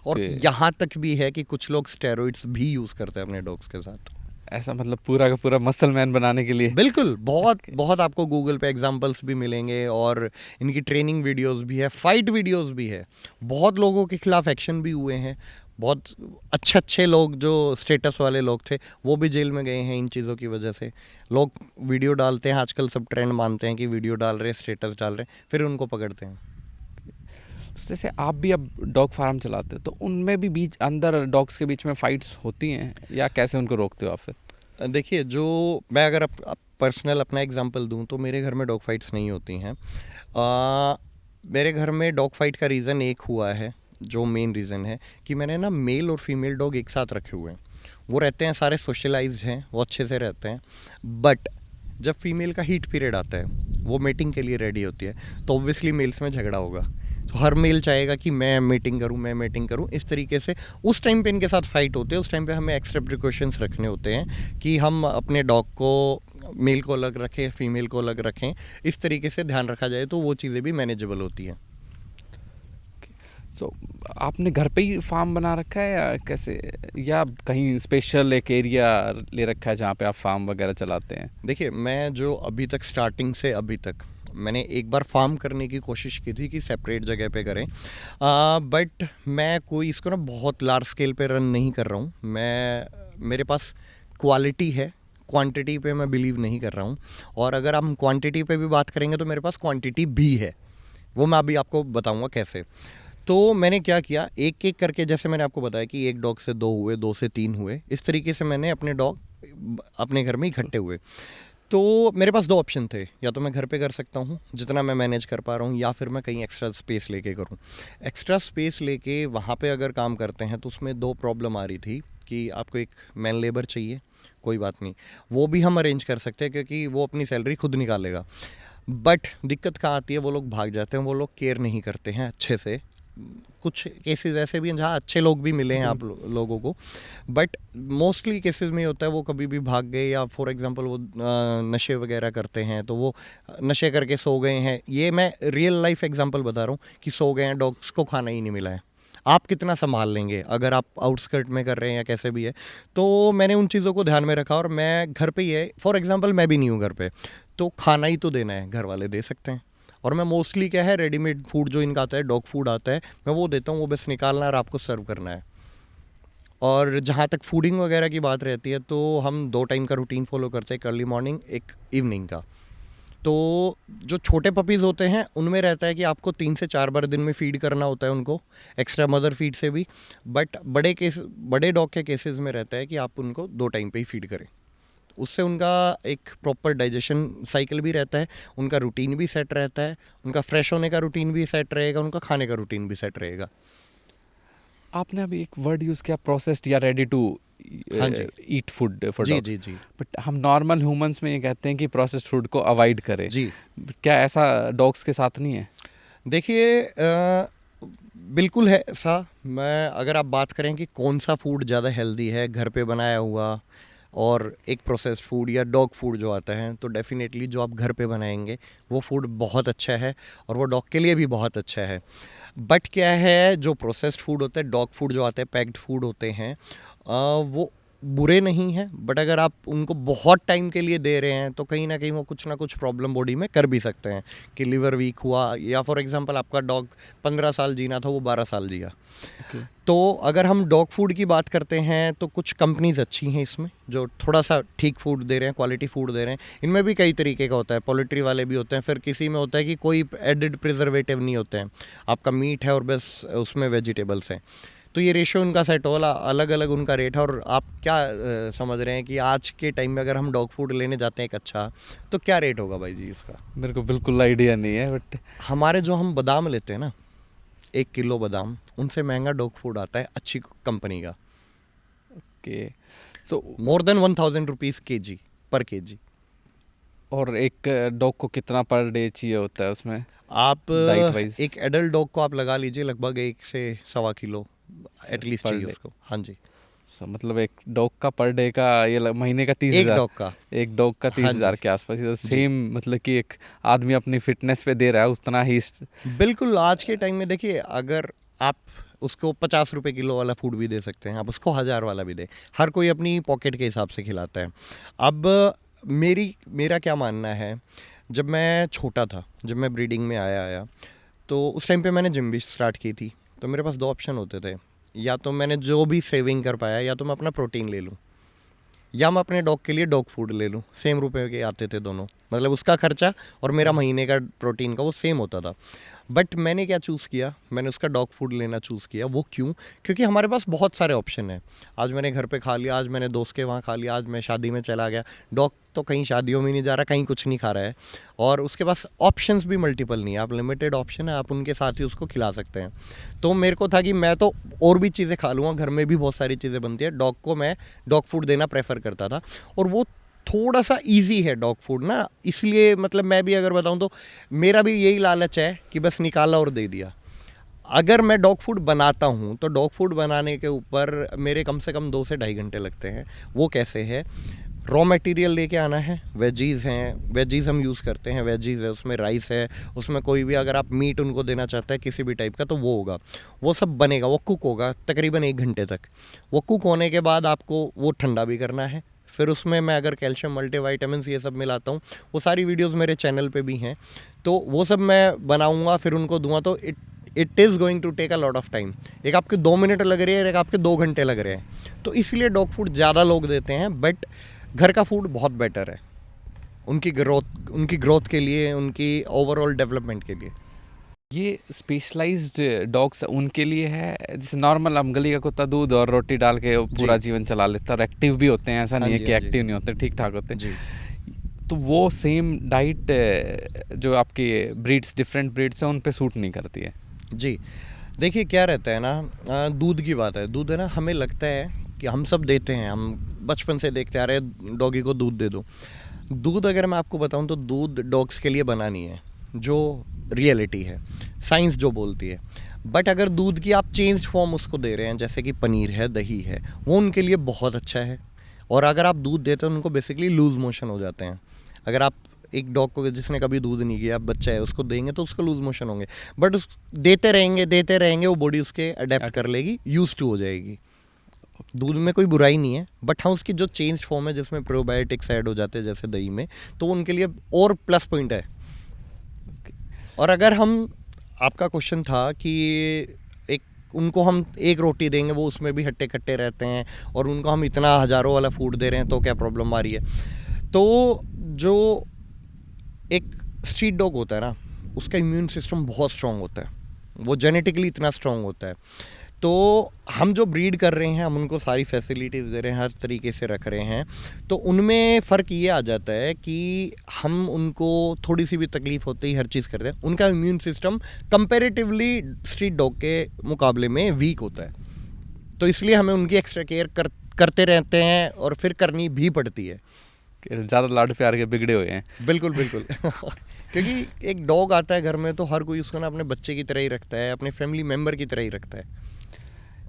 और यहाँ तक भी है कि कुछ लोग स्टेरॉइड्स भी यूज़ करते हैं अपने डॉग्स के साथ। ऐसा मतलब पूरा का पूरा मसल मैन बनाने के लिए? बिल्कुल, बहुत बहुत आपको गूगल पे एग्जांपल्स भी मिलेंगे, और इनकी ट्रेनिंग वीडियोस भी है, फाइट वीडियोस भी है। बहुत लोगों के खिलाफ एक्शन भी हुए हैं। बहुत अच्छे अच्छे लोग जो स्टेटस वाले लोग थे वो भी जेल में गए हैं इन चीज़ों की वजह से। लोग वीडियो डालते हैं, आजकल सब ट्रेंड मानते हैं कि वीडियो डाल रहे हैं, स्टेटस डाल रहे हैं, फिर उनको पकड़ते हैं। तो जैसे आप भी अब डॉग फार्म चलाते हो, तो उनमें भी बीच अंदर डॉग्स के बीच में फाइट्स होती हैं, या कैसे उनको रोकते हो आप फिर? देखिए, जो मैं अगर पर्सनल अपना एग्जांपल दूं तो मेरे घर में डॉग फाइट्स नहीं होती हैं। मेरे घर में डॉग फाइट का रीज़न एक हुआ है, जो मेन रीज़न है कि मैंने ना मेल और फीमेल डॉग एक साथ रखे हुए हैं। वो रहते हैं, सारे सोशलाइज्ड हैं, वो अच्छे से रहते हैं। बट जब फीमेल का हीट पीरियड आता है, वो मीटिंग के लिए रेडी होती है, तो ऑब्वियसली मेल्स में झगड़ा होगा। तो हर मेल चाहेगा कि मैं मीटिंग करूं, मैं मीटिंग करूं। इस तरीके से उस टाइम पे इनके साथ फाइट होते हैं। उस टाइम पे हमें एक्स्ट्रा प्रिकॉशंस रखने होते हैं कि हम अपने डॉग को, मेल को अलग रखें, फीमेल को अलग रखें। इस तरीके से ध्यान रखा जाए तो वो चीज़ें भी मैनेजेबल होती हैं। सो आपने घर पे ही फार्म बना रखा है या कैसे, या कहीं स्पेशल एक एरिया ले रखा है जहाँ पे आप फार्म वगैरह चलाते हैं? देखिए, मैं जो अभी तक स्टार्टिंग से अभी तक मैंने एक बार फार्म करने की कोशिश की थी कि सेपरेट जगह पे करें, बट मैं कोई इसको ना बहुत लार्ज स्केल पे रन नहीं कर रहा हूँ। मेरे पास क्वालिटी है, क्वांटिटी पे मैं बिलीव नहीं कर रहा हूँ। और अगर हम क्वांटिटी पे भी बात करेंगे तो मेरे पास क्वांटिटी भी है, वो मैं अभी आपको बताऊँगा कैसे। तो मैंने क्या किया, एक एक करके, जैसे मैंने आपको बताया कि एक डॉग से 2 हुए, 2 से 3 हुए, इस तरीके से मैंने अपने डॉग अपने घर में इकट्ठे हुए। तो मेरे पास 2 ऑप्शन थे, या तो मैं घर पे कर सकता हूँ जितना मैं मैनेज कर पा रहा हूँ, या फिर मैं कहीं एक्स्ट्रा स्पेस लेके करूँ। एक्स्ट्रा स्पेस लेके वहाँ पे अगर काम करते हैं तो उसमें 2 प्रॉब्लम आ रही थी कि आपको एक मैन लेबर चाहिए। कोई बात नहीं, वो भी हम अरेंज कर सकते हैं क्योंकि वो अपनी सैलरी खुद निकालेगा। बट दिक्कत कहाँ आती है, वो लोग भाग जाते हैं, वो लोग केयर नहीं करते हैं अच्छे से। कुछ केसेस ऐसे भी हैं जहाँ अच्छे लोग भी मिले हैं आप लोगों को, बट मोस्टली केसेस में होता है वो कभी भी भाग गए, या फॉर एग्जांपल वो नशे वगैरह करते हैं, तो वो नशे करके सो गए हैं। ये मैं रियल लाइफ एग्जांपल बता रहा हूँ कि सो गए हैं, डॉग्स को खाना ही नहीं मिला है। आप कितना संभाल लेंगे अगर आप आउटस्कर्ट में कर रहे हैं या कैसे भी है। तो मैंने उन चीज़ों को ध्यान में रखा, और मैं घर पे ही है, फॉर एग्जांपल मैं भी नहीं हूँ घर पे, तो खाना ही तो देना है, घर वाले दे सकते हैं। और मैं मोस्टली क्या है, रेडीमेड फूड जो इनका आता है, डॉग फूड आता है, मैं वो देता हूँ, वो बस निकालना है और आपको सर्व करना है। और जहाँ तक फूडिंग वगैरह की बात रहती है तो हम 2 टाइम का रूटीन फॉलो करते हैं, एक अर्ली मॉर्निंग, एक इवनिंग का। तो जो छोटे पपीज़ होते हैं उनमें रहता है कि आपको 3 से 4 बार दिन में फीड करना होता है उनको, एक्स्ट्रा मदर फीड से भी। बट बड़े डॉग के केसेस में रहता है कि आप उनको 2 टाइम पे ही फीड करें। उससे उनका एक प्रॉपर डाइजेशन साइकिल भी रहता है, उनका रूटीन भी सेट रहता है, उनका फ्रेश होने का रूटीन भी सेट रहेगा, उनका खाने का रूटीन भी सेट रहेगा। आपने अभी एक वर्ड यूज़ किया, प्रोसेस्ड या रेडी टू हाँ जी। ईट फूड फॉर जी डॉग्स। जी जी बट हम नॉर्मल ह्यूमंस में ये कहते हैं कि प्रोसेस्ड फूड को अवॉइड करें। जी। क्या ऐसा डॉग्स के साथ नहीं है? देखिए, बिल्कुल है ऐसा। मैं अगर आप बात करें कि कौन सा फूड ज़्यादा हेल्दी है, घर पे बनाया हुआ और एक प्रोसेस्ड फूड या डॉग फूड जो आता है, तो डेफिनेटली जो आप घर पे बनाएंगे वो फूड बहुत अच्छा है, और वो डॉग के लिए भी बहुत अच्छा है। बट क्या है, जो प्रोसेस्ड फूड होता है, डॉग फूड जो आता है, पैक्ड फूड होते हैं, वो बुरे नहीं हैं, बट अगर आप उनको बहुत टाइम के लिए दे रहे हैं तो कहीं ना कहीं वो कुछ ना कुछ प्रॉब्लम बॉडी में कर भी सकते हैं कि लिवर वीक हुआ, या फॉर एग्जांपल आपका डॉग 15 साल जीना था वो 12 साल जिया। ओके। तो अगर हम डॉग फूड की बात करते हैं तो कुछ कंपनीज अच्छी हैं इसमें जो थोड़ा सा ठीक फूड दे रहे हैं, क्वालिटी फूड दे रहे हैं। इनमें भी कई तरीके का होता है, पोल्ट्री वाले भी होते हैं, फिर किसी में होता है कि कोई एडिड प्रिजर्वेटिव नहीं होते हैं, आपका मीट है और बस उसमें वेजिटेबल्स हैं। तो ये रेशो उनका सेट होला, अलग अलग उनका रेट है। और आप क्या समझ रहे हैं कि आज के टाइम में अगर हम डॉग फूड लेने जाते हैं एक अच्छा, तो क्या रेट होगा भाई जी इसका? मेरे को बिल्कुल आइडिया नहीं है, बट हमारे जो हम बादाम लेते हैं ना, 1 किलो बादाम, उनसे महंगा डॉग फूड आता है अच्छी कंपनी का, ओके। सो मोर देन 1000 रुपीज़ KG पर KG। और एक डॉग को कितना पर डे चाहिए होता है उसमें? आप डाइट वाइज एक एडल्ट डॉग को आप लगा लीजिए लगभग 1 से 1.25 किलो एटलीस्ट पर चाहिए डे। उसको। हाँ जी, मतलब एक डॉग का पर डे का ये महीने का तीस एक हजार डॉग का। एक डॉग का हाँ 30,000 जी के आसपास। ये जी, सेम मतलब कि एक आदमी अपनी फिटनेस पे दे रहा है उतना ही बिल्कुल। आज के टाइम में देखिए, अगर आप उसको 50 रुपए किलो वाला फूड भी दे सकते हैं, आप उसको 1000 वाला भी दें, हर कोई अपनी पॉकेट के हिसाब से खिलाता है। अब मेरा क्या मानना है, जब मैं छोटा था, जब मैं ब्रीडिंग में आया तो उस टाइम पे मैंने जिम भी स्टार्ट की थी। तो मेरे पास 2 ऑप्शन होते थे, या तो मैंने जो भी सेविंग कर पाया, या तो मैं अपना प्रोटीन ले लूँ, या मैं अपने डॉग के लिए डॉग फूड ले लूँ। सेम रुपए के आते थे दोनों, मतलब उसका खर्चा और मेरा महीने का प्रोटीन का वो सेम होता था। बट मैंने क्या चूज़ किया, मैंने उसका डॉग फूड लेना चूज़ किया। वो क्यों? क्योंकि हमारे पास बहुत सारे ऑप्शन हैं। आज मैंने घर पे खा लिया, आज मैंने दोस्त के वहाँ खा लिया, आज मैं शादी में चला गया। डॉग तो कहीं शादियों में नहीं जा रहा, कहीं कुछ नहीं खा रहा है, और उसके पास ऑप्शंस भी मल्टीपल नहीं है। आप लिमिटेड ऑप्शन है, आप उनके साथ ही उसको खिला सकते हैं। तो मेरे को था कि मैं तो और भी चीज़ें खा लूँगा, घर में भी बहुत सारी चीज़ें बनती है, डॉग को मैं डॉग फूड देना प्रेफर करता था। और वो थोड़ा सा इजी है डॉग फूड ना, इसलिए मतलब मैं भी अगर बताऊं तो मेरा भी यही लालच है कि बस निकाला और दे दिया। अगर मैं डॉग फूड बनाता हूं तो डॉग फूड बनाने के ऊपर मेरे कम से कम 2 से ढाई घंटे लगते हैं। वो कैसे है? रॉ मटेरियल लेके आना है, वेजीज़ हैं, वेजीज़ हम यूज़ करते हैं, वेजीज़ है, उसमें राइस है, उसमें कोई भी अगर आप मीट उनको देना चाहते हैं किसी भी टाइप का तो वो होगा, वो सब बनेगा, वो कुक होगा तकरीबन 1 घंटे तक। वो कुक होने के बाद आपको वो ठंडा भी करना है। फिर उसमें मैं अगर कैल्शियम, मल्टीविटामिन्स ये सब मिलाता हूँ, वो सारी वीडियोस मेरे चैनल पे भी हैं, तो वो सब मैं बनाऊँगा, फिर उनको दूंगा। तो it is going to take a lot of time. एक आपके 2 मिनट लग रही है, एक आपके 2 घंटे लग रहे हैं। तो इसलिए डॉग फूड ज़्यादा लोग देते हैं, बट घर का फूड बहुत बेटर है उनकी ग्रोथ के लिए, उनकी ओवरऑल डेवलपमेंट के लिए। ये स्पेशलाइज्ड डॉग्स उनके लिए है, जैसे नॉर्मल हम गली का कुत्ता दूध और रोटी डाल के पूरा जी, जीवन चला लेता है और एक्टिव भी होते हैं, ऐसा हाँ नहीं है जी, कि हाँ जी, एक्टिव नहीं होते, ठीक ठाक होते जी, हैं। तो वो सेम डाइट जो आपके ब्रीड्स, डिफरेंट ब्रीड्स हैं, उन पे सूट नहीं करती है। जी। देखिए क्या रहता है ना, दूध की बात है। दूध है ना, हमें लगता है कि हम सब देते हैं, हम बचपन से देखते आ रहे हैं डॉगी को दूध दे दो। दूध अगर मैं आपको बताऊं तो दूध डॉग्स के लिए बना नहीं है, जो रियलिटी है, साइंस जो बोलती है। बट अगर दूध की आप चेंज्ड फॉर्म उसको दे रहे हैं, जैसे कि पनीर है, दही है, वो उनके लिए बहुत अच्छा है। और अगर आप दूध देते हैं उनको बेसिकली लूज़ मोशन हो जाते हैं। अगर आप एक डॉग को जिसने कभी दूध नहीं किया, बच्चा है, उसको देंगे तो उसको लूज़ मोशन होंगे। बट उस देते रहेंगे, वो बॉडी उसके अडेप्ट कर लेगी, यूज टू हो जाएगी। दूध में कोई बुराई नहीं है, बट हाँ उसकी जो चेंज फॉर्म है जिसमें प्रोबायोटिक्स ऐड हो जाते हैं जैसे दही में, तो उनके लिए और प्लस पॉइंट है। और अगर हम, आपका क्वेश्चन था कि एक उनको हम एक रोटी देंगे, वो उसमें भी हट्टे कट्टे रहते हैं, और उनको हम इतना हज़ारों वाला फूड दे रहे हैं, तो क्या प्रॉब्लम आ रही है? तो जो एक स्ट्रीट डॉग होता है ना, उसका इम्यून सिस्टम बहुत स्ट्रांग होता है, वो जेनेटिकली इतना स्ट्रांग होता है। तो हम जो ब्रीड कर रहे हैं, हम उनको सारी फैसिलिटीज़ दे रहे हैं, हर तरीके से रख रहे हैं, तो उनमें फ़र्क ये आ जाता है कि हम उनको थोड़ी सी भी तकलीफ़ होते ही हर चीज़ करते हैं। उनका immune system comparatively street dog के मुकाबले में वीक होता है, तो इसलिए हमें उनकी एक्स्ट्रा केयर करते रहते हैं, और फिर करनी भी पड़ती है। ज़्यादा लाड प्यार के बिगड़े हुए हैं। बिल्कुल बिल्कुल क्योंकि एक डॉग आता है घर में तो हर कोई उसको ना अपने बच्चे की तरह ही रखता है, अपने फैमिली मेम्बर की तरह ही रखता है।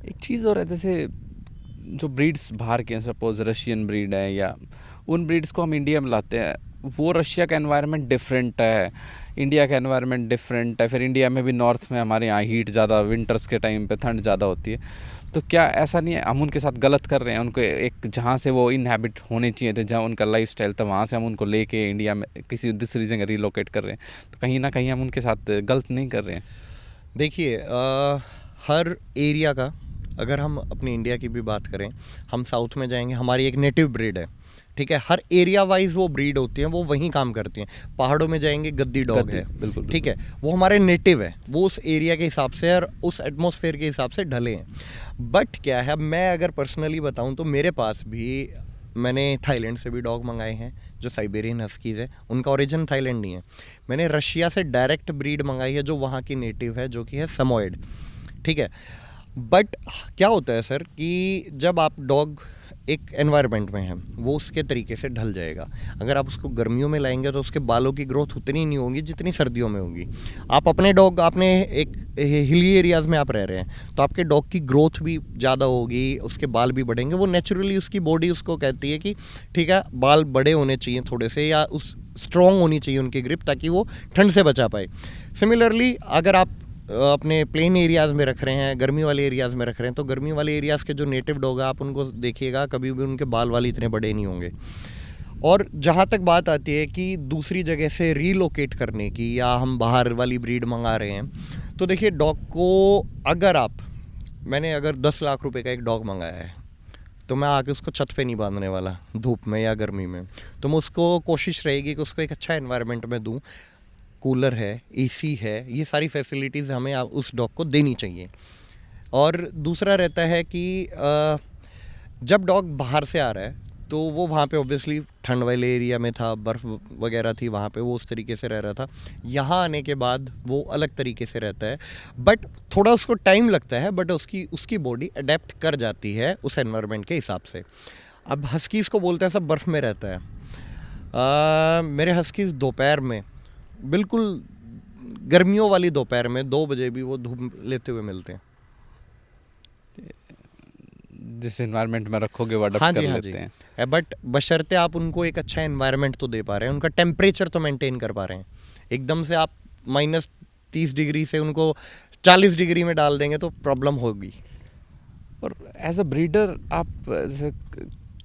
एक चीज़ और है, जैसे जो ब्रीड्स बाहर के हैं, सपोज रशियन ब्रीड है, या उन ब्रीड्स को हम इंडिया में लाते हैं, वो रशिया का एनवायरनमेंट डिफरेंट है, इंडिया का एनवायरनमेंट डिफरेंट है। फिर इंडिया में भी नॉर्थ में हमारे यहाँ हीट ज़्यादा, विंटर्स के टाइम पे ठंड ज़्यादा होती है। तो क्या ऐसा नहीं है हम उनके साथ गलत कर रहे हैं? उनको एक जहाँ से वो इनहैबिट होने चाहिए थे, जहाँ उनका लाइफस्टाइल था, वहाँ से हम उनको लेके इंडिया में किसी दूसरी जगह रिलोकेट कर रहे हैं, तो कहीं ना कहीं हम उनके साथ गलत नहीं कर रहे हैं? देखिए हर एरिया का, अगर हम अपनी इंडिया की भी बात करें, हम साउथ में जाएंगे, हमारी एक नेटिव ब्रीड है, ठीक है, हर एरिया वाइज वो ब्रीड होती हैं, वो वहीं काम करती हैं। पहाड़ों में जाएंगे, गद्दी डॉग है, बिल्कुल ठीक है, वो हमारे नेटिव है, वो उस एरिया के हिसाब से और उस एटमॉस्फेयर के हिसाब से ढले हैं। बट क्या है, मैं अगर पर्सनली बताऊं तो मेरे पास भी, मैंने थाईलैंड से भी डॉग मंगाए हैं जो साइबेरियन हस्कीज़ है, उनका ओरिजिन थाईलैंड नहीं है। मैंने रशिया से डायरेक्ट ब्रीड मंगाई है जो वहाँ की नेटिव है, जो कि है समोएड, ठीक है। बट क्या होता है सर कि जब आप डॉग एक एनवायरनमेंट में है, वो उसके तरीके से ढल जाएगा। अगर आप उसको गर्मियों में लाएंगे तो उसके बालों की ग्रोथ उतनी नहीं होगी जितनी सर्दियों में होगी। आप अपने डॉग, आपने एक हिली एरियाज़ में आप रह रहे हैं, तो आपके डॉग की ग्रोथ भी ज़्यादा होगी, उसके बाल भी बढ़ेंगे, वो नेचुरली उसकी बॉडी उसको कहती है कि ठीक है, बाल बड़े होने चाहिए थोड़े से, या उस स्ट्रॉन्ग होनी चाहिए उनकी ग्रिप, ताकि वो ठंड से बचा पाए। सिमिलरली अगर आप अपने प्लेन एरियाज़ में रख रहे हैं, गर्मी वाले एरियाज़ में रख रहे हैं, तो गर्मी वाले एरियाज़ के जो नेटिव डॉग है, आप उनको देखिएगा, कभी भी उनके बाल वाल इतने बड़े नहीं होंगे। और जहाँ तक बात आती है कि दूसरी जगह से रीलोकेट करने की, या हम बाहर वाली ब्रीड मंगा रहे हैं, तो देखिए डॉग को अगर मैंने अगर 10 लाख रुपए का एक डॉग मंगाया है, तो मैं आके उसको छत पे नहीं बांधने वाला धूप में या गर्मी में। तो मैं उसको कोशिश रहेगी कि उसको एक अच्छा एनवायरनमेंट में दूँ, कूलर है, एसी है, ये सारी फैसिलिटीज़ हमें उस डॉग को देनी चाहिए। और दूसरा रहता है कि जब डॉग बाहर से आ रहा है, तो वो वहाँ पे ऑब्वियसली ठंड वाले एरिया में था, बर्फ़ वगैरह थी, वहाँ पे वो उस तरीके से रह रहा था। यहाँ आने के बाद वो अलग तरीके से रहता है, बट थोड़ा उसको टाइम लगता है, बट उसकी बॉडी अडेप्ट कर जाती है उस एनवायरनमेंट के हिसाब से। अब हस्कीज़ को बोलते हैं सब बर्फ़ में रहता है, मेरे हस्कीज़ दोपहर में, बिल्कुल गर्मियों वाली दोपहर में 2 बजे भी वो धूप लेते हुए मिलते हैं। जिस एनवायरनमेंट में रखोगे वो अडॉप्ट हाँ कर जी, हाँ लेते जी। हैं। बट बशर्ते आप उनको एक अच्छा एनवायरनमेंट तो दे पा रहे हैं, उनका टेम्परेचर तो मेंटेन कर पा रहे हैं। एकदम से आप -30 डिग्री से उनको 40 डिग्री में डाल देंगे तो प्रॉब्लम होगी। और एज अ ब्रीडर आप जैसे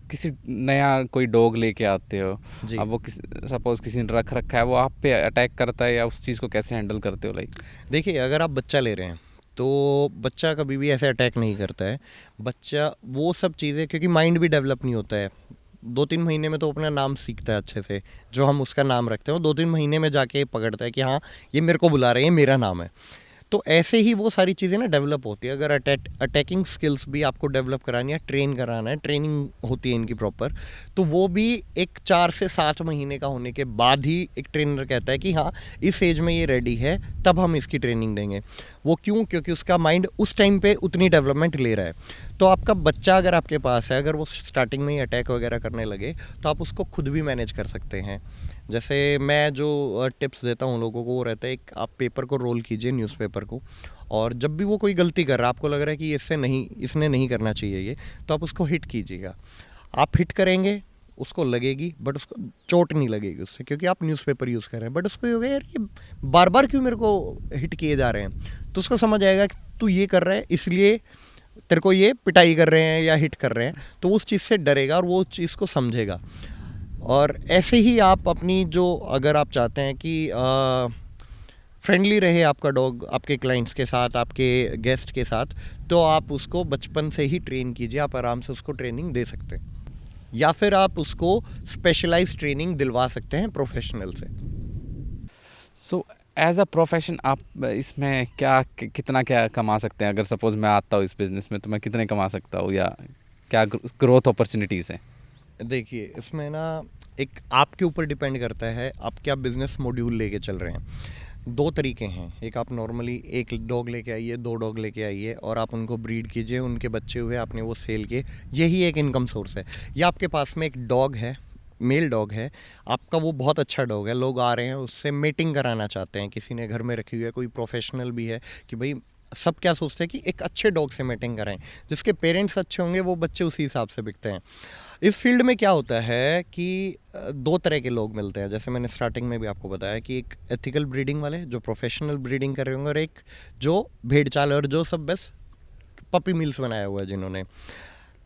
किसी नया कोई डॉग लेके आते हो, जी। अब वो सपोज किसी ने रख रखा है, वो आप पे अटैक करता है, या उस चीज़ को कैसे हैंडल करते हो? लाइक देखिए, अगर आप बच्चा ले रहे हैं, तो बच्चा कभी भी ऐसे अटैक नहीं करता है। बच्चा वो सब चीज़ें, क्योंकि माइंड भी डेवलप नहीं होता है, 2-3 महीने में तो अपना नाम सीखता है अच्छे से, जो हम उसका नाम रखते हैं, वो 2-3 महीने में जाके पकड़ता है कि हाँ, ये मेरे को बुला रहे हैं, मेरा नाम है। तो ऐसे ही वो सारी चीज़ें ना डेवलप होती है। अगर अटैकिंग स्किल्स भी आपको डेवलप करानी है, ट्रेन कराना है, ट्रेनिंग होती है इनकी प्रॉपर, तो वो भी एक 4 से 7 महीने का होने के बाद ही एक ट्रेनर कहता है कि हाँ, इस एज में ये रेडी है, तब हम इसकी ट्रेनिंग देंगे। वो क्यों? क्योंकि उसका माइंड उस टाइम पे उतनी डेवलपमेंट ले रहा है। तो आपका बच्चा अगर आपके पास है, अगर वो स्टार्टिंग में ही अटैक वगैरह करने लगे, तो आप उसको खुद भी मैनेज कर सकते हैं। जैसे मैं जो टिप्स देता हूँ लोगों को, वो रहता है, एक आप पेपर को रोल कीजिए, न्यूज़पेपर को, और जब भी वो कोई गलती कर रहा है, आपको लग रहा है कि इसने नहीं करना चाहिए ये, तो आप उसको हिट कीजिएगा। आप हिट करेंगे, उसको लगेगी, बट उसको चोट नहीं लगेगी उससे, क्योंकि आप न्यूज़पेपर यूज़ कर रहे हैं। बट उसको ये होगा, यार ये बार बार क्यों मेरे को हिट किए जा रहे हैं, तो उसको समझ आएगा कि तू ये कर रहा है, इसलिए तेरे को ये पिटाई कर रहे हैं या हिट कर रहे हैं, तो उस चीज़ से डरेगा और वो उस चीज़ को समझेगा। और ऐसे ही आप अपनी जो, अगर आप चाहते हैं कि फ्रेंडली रहे आपका डॉग आपके क्लाइंट्स के साथ, आपके गेस्ट के साथ, तो आप उसको बचपन से ही ट्रेन कीजिए। आप आराम से उसको ट्रेनिंग दे सकते हैं, या फिर आप उसको स्पेशलाइज्ड ट्रेनिंग दिलवा सकते हैं प्रोफेशनल से। सो एज अ प्रोफेशन आप इसमें कितना क्या कमा सकते हैं? अगर सपोज मैं आता हूँ इस बिज़नेस में, तो मैं कितने कमा सकता हूँ, या क्या ग्रोथ अपॉर्चुनिटीज़ हैं? देखिए, इसमें ना एक आपके ऊपर डिपेंड करता है आप क्या बिज़नेस मॉड्यूल लेके चल रहे हैं। 2 तरीके हैं, एक आप नॉर्मली 1 डॉग लेके आइए, 2 डॉग लेके आइए और आप उनको ब्रीड कीजिए, उनके बच्चे हुए, आपने वो सेल किए, यही एक इनकम सोर्स है। या आपके पास में एक डॉग है, मेल डॉग है, आपका वो बहुत अच्छा डॉग है, लोग आ रहे हैं उससे मेटिंग कराना चाहते हैं, किसी ने घर में रखी हुई है, कोई प्रोफेशनल भी है कि भाई, सब क्या सोचते हैं कि एक अच्छे डॉग से मेटिंग कराएं, जिसके पेरेंट्स अच्छे होंगे वो बच्चे उसी हिसाब से बिकते हैं। इस फील्ड में क्या होता है कि 2 तरह के लोग मिलते हैं, जैसे मैंने स्टार्टिंग में भी आपको बताया कि एक एथिकल ब्रीडिंग वाले जो प्रोफेशनल ब्रीडिंग कर रहे होंगे, और एक जो भेड़ चाल और जो सब बस पपी मिल्स बनाया हुआ है जिन्होंने।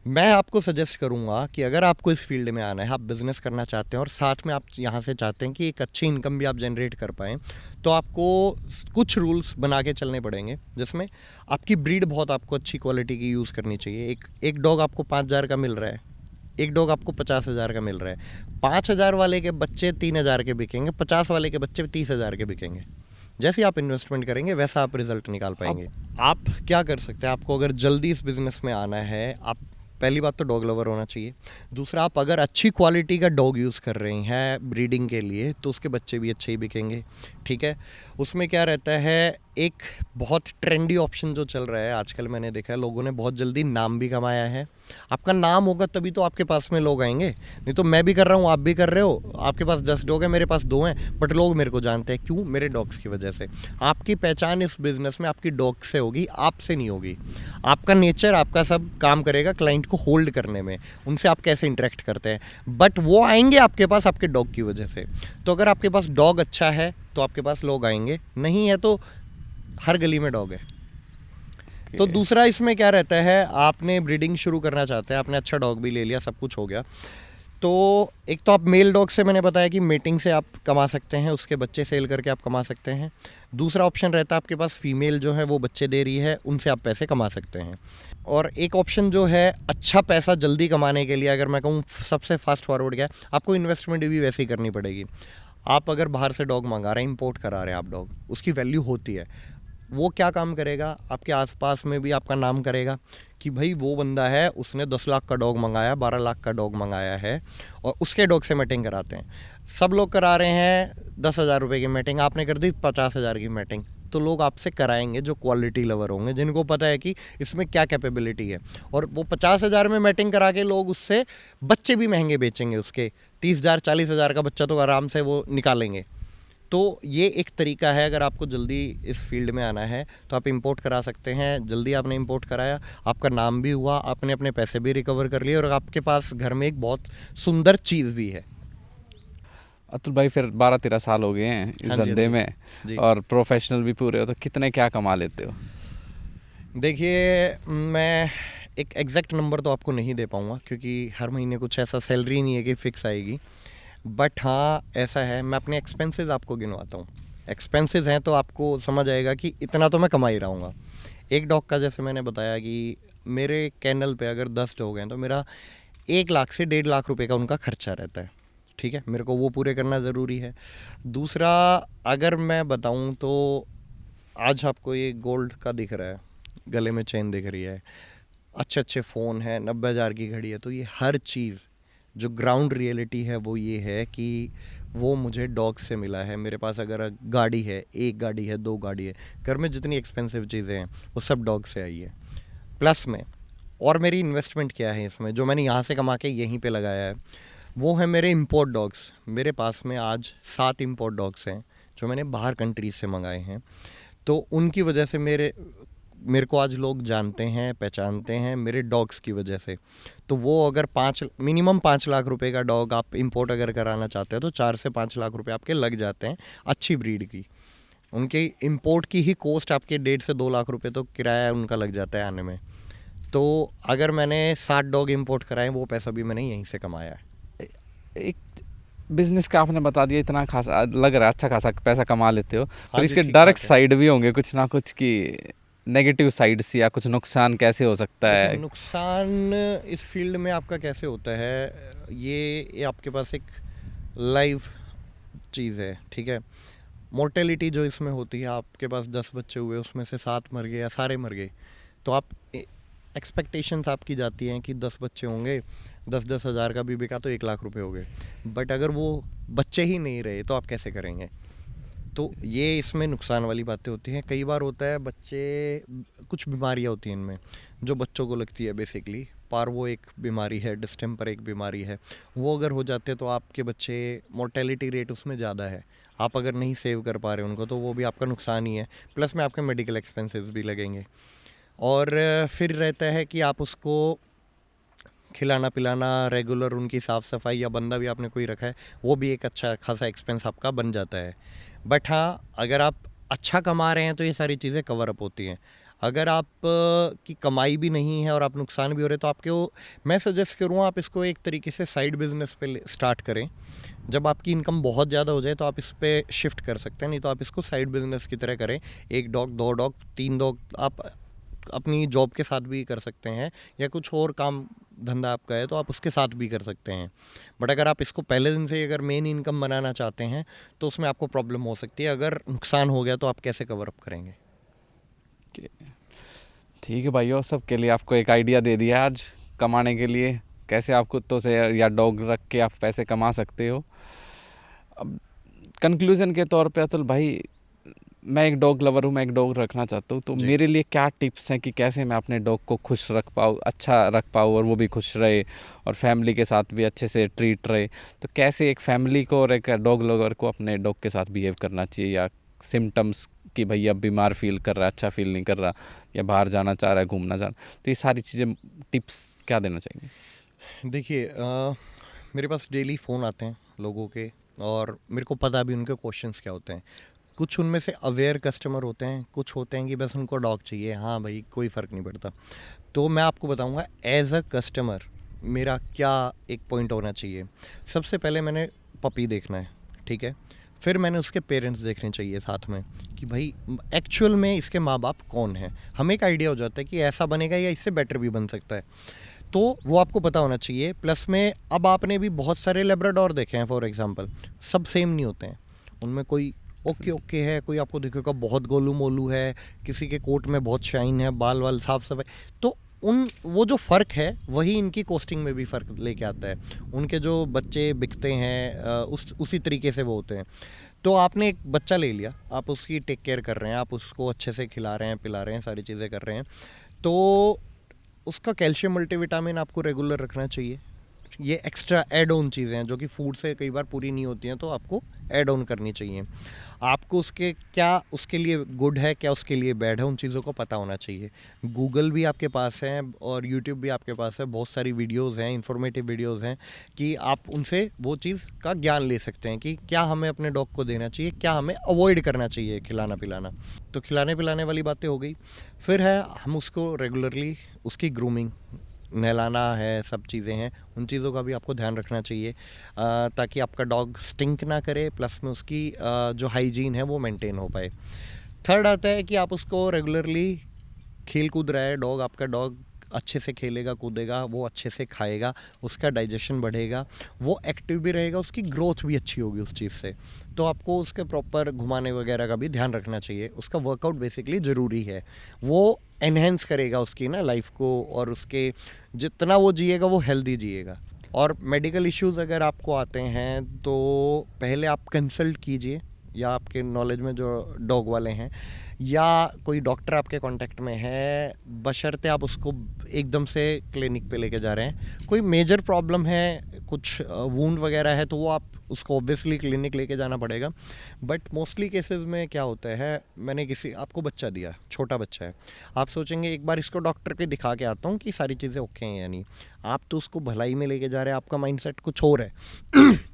मैं आपको सजेस्ट करूंगा कि अगर आपको इस फील्ड में आना है, आप बिज़नेस करना चाहते हैं और साथ में आप यहाँ से चाहते हैं कि एक अच्छी इनकम भी आप जनरेट कर पाएँ, तो आपको कुछ रूल्स बना के चलने पड़ेंगे, जिसमें आपकी ब्रीड बहुत आपको अच्छी क्वालिटी की यूज़ करनी चाहिए। एक डॉग आपको 5,000 का मिल रहा है, एक डॉग आपको 50,000 का मिल रहा है। 5,000 वाले के बच्चे 3,000 के बिकेंगे, 50 वाले के बच्चे 30,000 के बिकेंगे। जैसे आप इन्वेस्टमेंट करेंगे वैसा आप रिजल्ट निकाल पाएंगे। आप क्या कर सकते हैं, आपको अगर जल्दी इस बिज़नेस में आना है, आप पहली बात तो डॉग लवर होना चाहिए। दूसरा, आप अगर अच्छी क्वालिटी का डॉग यूज़ कर रहे हैं ब्रीडिंग के लिए, तो उसके बच्चे भी अच्छे ही बिकेंगे, ठीक है। उसमें क्या रहता है, एक बहुत ट्रेंडी ऑप्शन जो चल रहा है आजकल, मैंने देखा है लोगों ने बहुत जल्दी नाम भी कमाया है। आपका नाम होगा तभी तो आपके पास में लोग आएंगे, नहीं तो मैं भी कर रहा हूँ, आप भी कर रहे हो, आपके पास 10 डॉग है, मेरे पास 2 हैं, बट लोग मेरे को जानते हैं। क्यों? मेरे डॉग्स की वजह से। आपकी पहचान इस बिज़नेस में आपकी डॉग से होगी, आपसे नहीं होगी। आपका नेचर, आपका सब काम करेगा क्लाइंट को होल्ड करने में, उनसे आप कैसे इंटरेक्ट करते हैं, बट वो आएंगे आपके पास आपके डॉग की वजह से। तो अगर आपके पास डॉग अच्छा है तो आपके पास लोग आएंगे, नहीं है तो हर गली में डॉग है। तो दूसरा इसमें क्या रहता है, आपने ब्रीडिंग शुरू करना चाहते हैं, आपने अच्छा डॉग भी ले लिया, सब कुछ हो गया, तो एक तो आप मेल डॉग से, मैंने बताया कि मीटिंग से आप कमा सकते हैं, उसके बच्चे सेल करके आप कमा सकते हैं। दूसरा ऑप्शन रहता है आपके पास फीमेल जो है वो बच्चे दे रही है, उनसे आप पैसे कमा सकते हैं। और एक ऑप्शन जो है अच्छा पैसा जल्दी कमाने के लिए, अगर मैं कहूँ सबसे फास्ट फॉरवर्ड क्या है, आपको इन्वेस्टमेंट भी वैसे ही करनी पड़ेगी। आप अगर बाहर से डॉग मंगा रहे हैं, इंपोर्ट करा रहे हैं आप डॉग, उसकी वैल्यू होती है। वो क्या काम करेगा, आपके आसपास में भी आपका नाम करेगा कि भाई वो बंदा है, उसने 10 लाख का डॉग मंगाया, 12 लाख का डॉग मंगाया है, और उसके डॉग से मीटिंग कराते हैं। सब लोग करा रहे हैं 10,000 रुपये की मीटिंग, आपने कर दी 50,000 की मीटिंग, तो लोग आपसे कराएंगे जो क्वालिटी लवर होंगे, जिनको पता है कि इसमें क्या कैपेबिलिटी है। और वो 50,000 में मीटिंग करा के लोग उससे बच्चे भी महंगे बेचेंगे, उसके 30,000 40,000 का बच्चा तो आराम से वो निकालेंगे। तो ये एक तरीका है, अगर आपको जल्दी इस फील्ड में आना है तो आप इंपोर्ट करा सकते हैं। जल्दी आपने इंपोर्ट कराया, आपका नाम भी हुआ, आपने अपने पैसे भी रिकवर कर लिए, और आपके पास घर में एक बहुत सुंदर चीज़ भी है। अतुल भाई, फिर 12-13 साल हो गए हैं इस हाँ जी, हाँ धंधे जी में, जी। और प्रोफेशनल भी पूरे हो, तो कितने क्या कमा लेते हो? देखिए, मैं एक एग्जैक्ट नंबर तो आपको नहीं दे पाऊँगा, क्योंकि हर महीने कुछ ऐसा सैलरी नहीं है कि फ़िक्स आएगी। बट हाँ, ऐसा है, मैं अपने एक्सपेंसेस आपको गिनवाता हूँ। एक्सपेंसेस हैं तो आपको समझ आएगा कि इतना तो मैं कमा ही रहा हूँ। एक डॉग का जैसे मैंने बताया कि मेरे कैनल पे अगर 10 डॉग हैं तो मेरा 1 लाख से 1.5 लाख रुपए का उनका खर्चा रहता है, ठीक है। मेरे को वो पूरे करना ज़रूरी है। दूसरा, अगर मैं बताऊँ तो आज आपको ये गोल्ड का दिख रहा है, गले में चेन दिख रही है, अच्छे अच्छे फ़ोन हैं, 90,000 की घड़ी है, तो ये हर चीज़ जो ग्राउंड रियलिटी है वो ये है कि वो मुझे डॉग से मिला है। मेरे पास अगर गाड़ी है, 1 गाड़ी है, 2 गाड़ी है, घर में जितनी एक्सपेंसिव चीज़ें हैं वो सब डॉग से आई है। प्लस में और मेरी इन्वेस्टमेंट क्या है इसमें, जो मैंने यहाँ से कमा के यहीं पे लगाया है, वो है मेरे इंपोर्ट डॉग्स। मेरे पास में आज 7 इंपोर्ट डॉग्स हैं जो मैंने बाहर कंट्रीज से मंगाए हैं। तो उनकी वजह से मेरे को आज लोग जानते हैं, पहचानते हैं मेरे डॉग्स की वजह से। तो वो अगर मिनिमम 5 लाख रुपए का डॉग आप इंपोर्ट अगर कराना चाहते हैं तो 4 से 5 लाख रुपए आपके लग जाते हैं अच्छी ब्रीड की। उनके इंपोर्ट की ही कॉस्ट आपके 1.5 से 2 लाख रुपए तो किराया उनका लग जाता है आने में। तो अगर मैंने 60 डॉग इंपोर्ट कराए, वो पैसा भी मैंने यहीं से कमाया है। एक बिजनेस का आपने बता दिया, इतना खासा लग रहा है, अच्छा खासा पैसा कमा लेते हो, हाँ पर जी, इसके ठीक डायरेक्ट ठाक है। साइड भी होंगे कुछ ना कुछ, की नेगेटिव साइड्स या कुछ नुकसान कैसे हो सकता देखो, है? नुकसान इस फील्ड में आपका कैसे होता है, ये आपके पास एक लाइव चीज़ है, ठीक है। मोर्टेलिटी जो इसमें होती है, आपके पास 10 बच्चे हुए, उसमें से 7 मर गए या सारे मर गए, तो आप एक्सपेक्टेशंस आपकी जाती हैं कि 10 बच्चे होंगे, 10-10 हज़ार का भी बिका तो 1 लाख रुपए हो गए। बट अगर वो बच्चे ही नहीं रहे तो आप कैसे करेंगे? तो ये इसमें नुकसान वाली बातें होती हैं। कई बार होता है बच्चे, कुछ बीमारियाँ होती हैं इनमें जो बच्चों को लगती है बेसिकली। पार्वो एक बीमारी है, डिस्टेम्पर एक बीमारी है, वो अगर हो जाते हैं तो आपके बच्चे, मोर्टेलिटी रेट उसमें ज़्यादा है। आप अगर नहीं सेव कर पा रहे उनको तो वो भी आपका नुकसान ही है, प्लस में आपके मेडिकल एक्सपेंसेस भी लगेंगे। और फिर रहता है कि आप उसको खिलाना पिलाना, रेगुलर उनकी साफ़ सफाई, या बंदा भी आपने कोई रखा है, वो भी एक अच्छा खासा एक्सपेंस आपका बन जाता है। बट हाँ, अगर आप अच्छा कमा रहे हैं तो ये सारी चीज़ें कवर अप होती हैं। अगर आप की कमाई भी नहीं है और आप नुकसान भी हो रहे तो आपको मैं सजेस्ट करूँगा आप इसको एक तरीके से साइड बिजनेस पे स्टार्ट करें। जब आपकी इनकम बहुत ज़्यादा हो जाए तो आप इस पे शिफ्ट कर सकते हैं, नहीं तो आप इसको साइड बिजनेस की तरह करें। 1 डॉग, 2 डॉग, 3 डॉग आप अपनी जॉब के साथ भी कर सकते हैं, या कुछ और काम धंधा आपका है तो आप उसके साथ भी कर सकते हैं। बट अगर आप इसको पहले दिन से अगर मेन इनकम बनाना चाहते हैं तो उसमें आपको प्रॉब्लम हो सकती है। अगर नुकसान हो गया तो आप कैसे कवर अप करेंगे? ठीक है भाइयों, सबके लिए आपको एक आइडिया दे दिया आज कमाने के लिए, कैसे आप कुत्तों से या डॉग रख के आप पैसे कमा सकते हो। अब कंक्लूजन के तौर पे अतुल भाई, मैं एक डॉग लवर हूँ, मैं एक डॉग रखना चाहता हूँ, तो जी। मेरे लिए क्या टिप्स हैं कि कैसे मैं अपने डॉग को खुश रख पाऊँ, अच्छा रख पाऊँ और वो भी खुश रहे और फैमिली के साथ भी अच्छे से ट्रीट रहे। तो कैसे एक फैमिली को और एक डॉग लवर को अपने डॉग के साथ बिहेव करना चाहिए, या सिम्टम्स कि भैया बीमार फील कर रहा है, अच्छा फील नहीं कर रहा, या बाहर जाना चाह रहा है, घूमना चाह रहा है, तो ये सारी चीज़ें टिप्स क्या देना चाहिए? देखिए मेरे पास डेली फ़ोन आते हैं लोगों के, और मेरे को पता भी उनके क्वेश्चंस क्या होते हैं। कुछ उनमें से अवेयर कस्टमर होते हैं, कुछ होते हैं कि बस उनको डॉग चाहिए, हाँ भाई कोई फ़र्क नहीं पड़ता। तो मैं आपको बताऊंगा एज अ कस्टमर मेरा क्या एक पॉइंट होना चाहिए। सबसे पहले मैंने पपी देखना है, ठीक है। फिर मैंने उसके पेरेंट्स देखने चाहिए साथ में कि भाई एक्चुअल में इसके माँ बाप कौन हैं। हमें एक आइडिया हो जाता है कि ऐसा बनेगा या इससे बेटर भी बन सकता है, तो वो आपको पता होना चाहिए। प्लस में अब आपने भी बहुत सारे लेब्राडोर देखे हैं फॉर एग्जांपल, सब सेम नहीं होते हैं। उनमें कोई ओके ओके है, कोई आपको दिखेगा बहुत गोलू मोलू है, किसी के कोट में बहुत शाइन है, बाल वाल साफ सफाई। तो उन वो जो फ़र्क है वही इनकी कॉस्टिंग में भी फ़र्क लेके आता है। उनके जो बच्चे बिकते हैं उसी तरीके से वो होते हैं। तो आपने एक बच्चा ले लिया, आप उसकी टेक केयर कर रहे हैं, आप उसको अच्छे से खिला रहे हैं, पिला रहे हैं, सारी चीज़ें कर रहे हैं, तो उसका कैल्शियम मल्टीविटामिन आपको रेगुलर रखना चाहिए। ये एक्स्ट्रा ऐड ऑन चीज़ें हैं जो कि फूड से कई बार पूरी नहीं होती हैं, तो आपको ऐड ऑन करनी चाहिए। आपको उसके क्या उसके लिए गुड है, क्या उसके लिए बैड है, उन चीज़ों को पता होना चाहिए। गूगल भी आपके पास है और यूट्यूब भी आपके पास है, बहुत सारी वीडियोस हैं, इंफॉर्मेटिव वीडियोस हैं कि आप उनसे वो चीज़ का ज्ञान ले सकते हैं कि क्या हमें अपने डॉग को देना चाहिए, क्या हमें अवॉइड करना चाहिए खिलाना पिलाना। तो खिलाने पिलाने वाली बातें हो गई। फिर है हम उसको रेगुलरली उसकी ग्रूमिंग, नहलाना है, सब चीज़ें हैं, उन चीज़ों का भी आपको ध्यान रखना चाहिए ताकि आपका डॉग स्टिंक ना करे, प्लस में उसकी जो हाइजीन है वो मेंटेन हो पाए। थर्ड आता है कि आप उसको रेगुलरली खेल कूद रहा है डॉग, आपका डॉग अच्छे से खेलेगा कूदेगा, वो अच्छे से खाएगा, उसका डाइजेशन बढ़ेगा, वो एक्टिव भी रहेगा, उसकी ग्रोथ भी अच्छी होगी उस चीज़ से। तो आपको उसके प्रॉपर घुमाने वगैरह का भी ध्यान रखना चाहिए। उसका वर्कआउट बेसिकली ज़रूरी है, वो एनहेंस करेगा उसकी ना लाइफ को, और उसके जितना वो जिएगा वो हेल्दी जिएगा। और मेडिकल इश्यूज़ अगर आपको आते हैं तो पहले आप कंसल्ट कीजिए, या आपके नॉलेज में जो डॉग वाले हैं या कोई डॉक्टर आपके कांटेक्ट में है, बशर्ते आप उसको एकदम से क्लिनिक पे लेके जा रहे हैं। कोई मेजर प्रॉब्लम है, कुछ वूंड वगैरह है, तो वो आप उसको ऑब्वियसली क्लिनिक लेके जाना पड़ेगा। बट मोस्टली केसेस में क्या होता है, मैंने किसी आपको बच्चा दिया, छोटा बच्चा है, आप सोचेंगे एक बार इसको डॉक्टर के दिखा के आता हूँ कि सारी चीज़ें ओके हैं या नहीं। आप तो उसको भलाई में लेके जा रहे हैं, आपका माइंडसेट कुछ और है।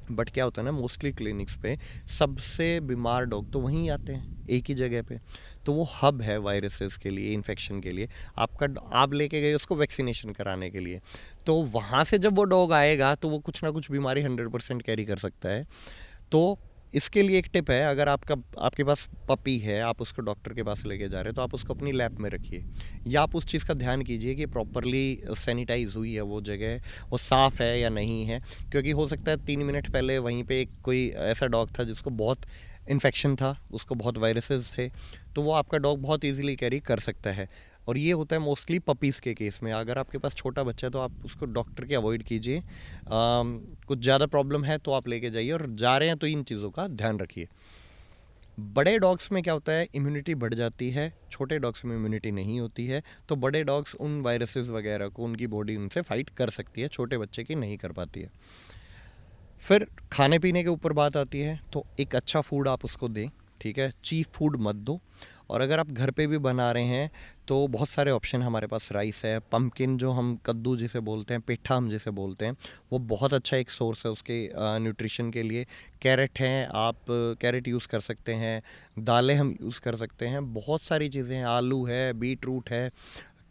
बट क्या होता है ना, मोस्टली क्लिनिक्स पे सबसे बीमार डॉग तो वहीं आते हैं, एक ही जगह पे। तो वो हब है वायरसेस के लिए, इन्फेक्शन के लिए। आप लेके गए उसको वैक्सीनेशन कराने के लिए, तो वहाँ से जब वो डॉग आएगा तो वो कुछ ना कुछ बीमारी 100% कैरी कर सकता है। तो इसके लिए एक टिप है, अगर आपके पास पपी है, आप उसको डॉक्टर के पास लेके जा रहे हैं, तो आप उसको अपनी लैब में रखिए, या आप उस चीज़ का ध्यान कीजिए कि प्रॉपरली सैनिटाइज हुई है वो जगह, वो साफ़ है या नहीं है। क्योंकि हो सकता है 3 मिनट पहले वहीं पे कोई ऐसा डॉग था जिसको बहुत इन्फेक्शन था, उसको बहुत वायरसेस थे, तो वो आपका डॉग बहुत ईजिली कैरी कर सकता है। और ये होता है मोस्टली पपीज़ के केस में। अगर आपके पास छोटा बच्चा है तो आप उसको डॉक्टर के अवॉइड कीजिए। कुछ ज़्यादा प्रॉब्लम है तो आप लेके जाइए, और जा रहे हैं तो इन चीज़ों का ध्यान रखिए। बड़े डॉग्स में क्या होता है, इम्यूनिटी बढ़ जाती है, छोटे डॉग्स में इम्यूनिटी नहीं होती है। तो बड़े डॉग्स उन वायरसेस वगैरह को, उनकी बॉडी उनसे फाइट कर सकती है, छोटे बच्चे की नहीं कर पाती है। फिर खाने पीने के ऊपर बात आती है, तो एक अच्छा फूड आप उसको दें, ठीक है, चीप फूड मत दो। और अगर आप घर पे भी बना रहे हैं तो बहुत सारे ऑप्शन हमारे पास, राइस है, पम्पकिन जो हम कद्दू जिसे बोलते हैं, पेठा हम जिसे बोलते हैं, वो बहुत अच्छा एक सोर्स है उसके न्यूट्रिशन के लिए। कैरेट हैं, आप कैरेट यूज़ कर सकते हैं, दालें हम यूज़ कर सकते हैं, बहुत सारी चीज़ें हैं, आलू है, बीट रूट है।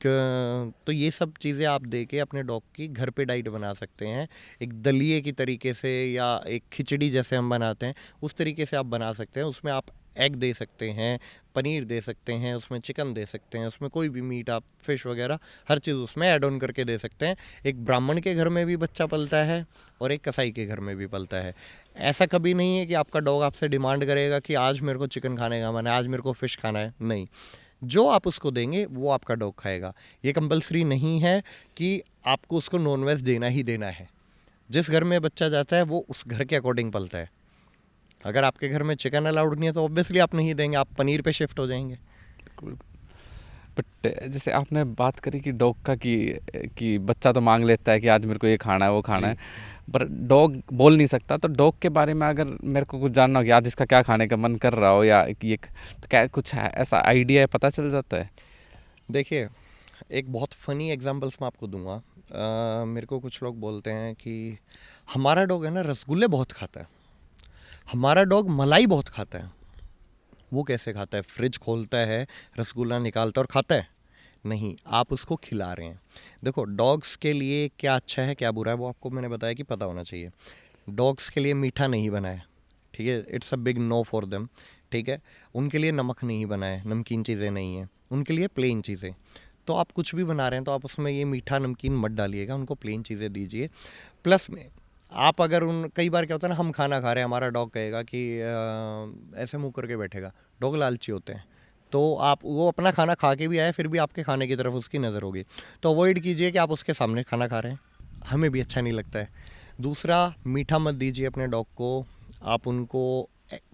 तो ये सब चीज़ें आप दे के अपने डॉग की घर पे डाइट बना सकते हैं, एक दलिए की तरीके से, या एक खिचड़ी जैसे हम बनाते हैं उस तरीके से आप बना सकते हैं। उसमें आप एग दे सकते हैं, पनीर दे सकते हैं, उसमें चिकन दे सकते हैं, उसमें कोई भी मीट, आप फिश वगैरह हर चीज़ उसमें ऐड ऑन करके दे सकते हैं। एक ब्राह्मण के घर में भी बच्चा पलता है और एक कसाई के घर में भी पलता है। ऐसा कभी नहीं है कि आपका डॉग आपसे डिमांड करेगा कि आज मेरे को चिकन खाने का मन है, आज मेरे को फ़िश खाना है। नहीं, जो आप उसको देंगे वो आपका डॉग खाएगा। ये कंपलसरी नहीं है कि आपको उसको नॉनवेज देना ही देना है। जिस घर में बच्चा जाता है वो उस घर के अकॉर्डिंग पलता है। अगर आपके घर में चिकन अलाउड नहीं है तो ऑब्वियसली आप नहीं देंगे, आप पनीर पे शिफ्ट हो जाएंगे। बट जैसे आपने बात करी कि डॉग का कि बच्चा तो मांग लेता है कि आज मेरे को ये खाना है वो खाना है, पर डॉग बोल नहीं सकता। तो डॉग के बारे में अगर मेरे को कुछ जानना हो कि आज इसका क्या खाने का मन कर रहा हो, या कि एक तो क्या कुछ ऐसा आइडिया है, पता चल जाता है? देखिए, एक बहुत फ़नी एग्जांपल्स मैं आपको दूंगा। मेरे को कुछ लोग बोलते हैं कि हमारा डॉग है ना रसगुल्ले बहुत खाता है, हमारा डॉग मलाई बहुत खाता है। वो कैसे खाता है? फ्रिज खोलता है, रसगुल्ला निकालता है और खाता है? नहीं, आप उसको खिला रहे हैं। देखो, डॉग्स के लिए क्या अच्छा है क्या बुरा है वो आपको मैंने बताया कि पता होना चाहिए। डॉग्स के लिए मीठा नहीं बना है, ठीक है, it's a big no for them. ठीक है, उनके लिए नमक नहीं बना है, नमकीन चीज़ें नहीं हैं, उनके लिए प्लेन चीज़ें। तो आप कुछ भी बना रहे हैं तो आप उसमें ये मीठा नमकीन मत डालिएगा, उनको प्लेन चीज़ें दीजिए। प्लस में आप अगर उन कई बार क्या होता है ना, हम खाना खा रहे हैं, हमारा डॉग कहेगा कि ऐसे मुंह करके बैठेगा। डॉग लालची होते हैं, तो आप वो अपना खाना खा के भी आए फिर भी आपके खाने की तरफ उसकी नज़र होगी। तो अवॉइड कीजिए कि आप उसके सामने खाना खा रहे हैं, हमें भी अच्छा नहीं लगता है। दूसरा, मीठा मत दीजिए अपने डॉग को। आप उनको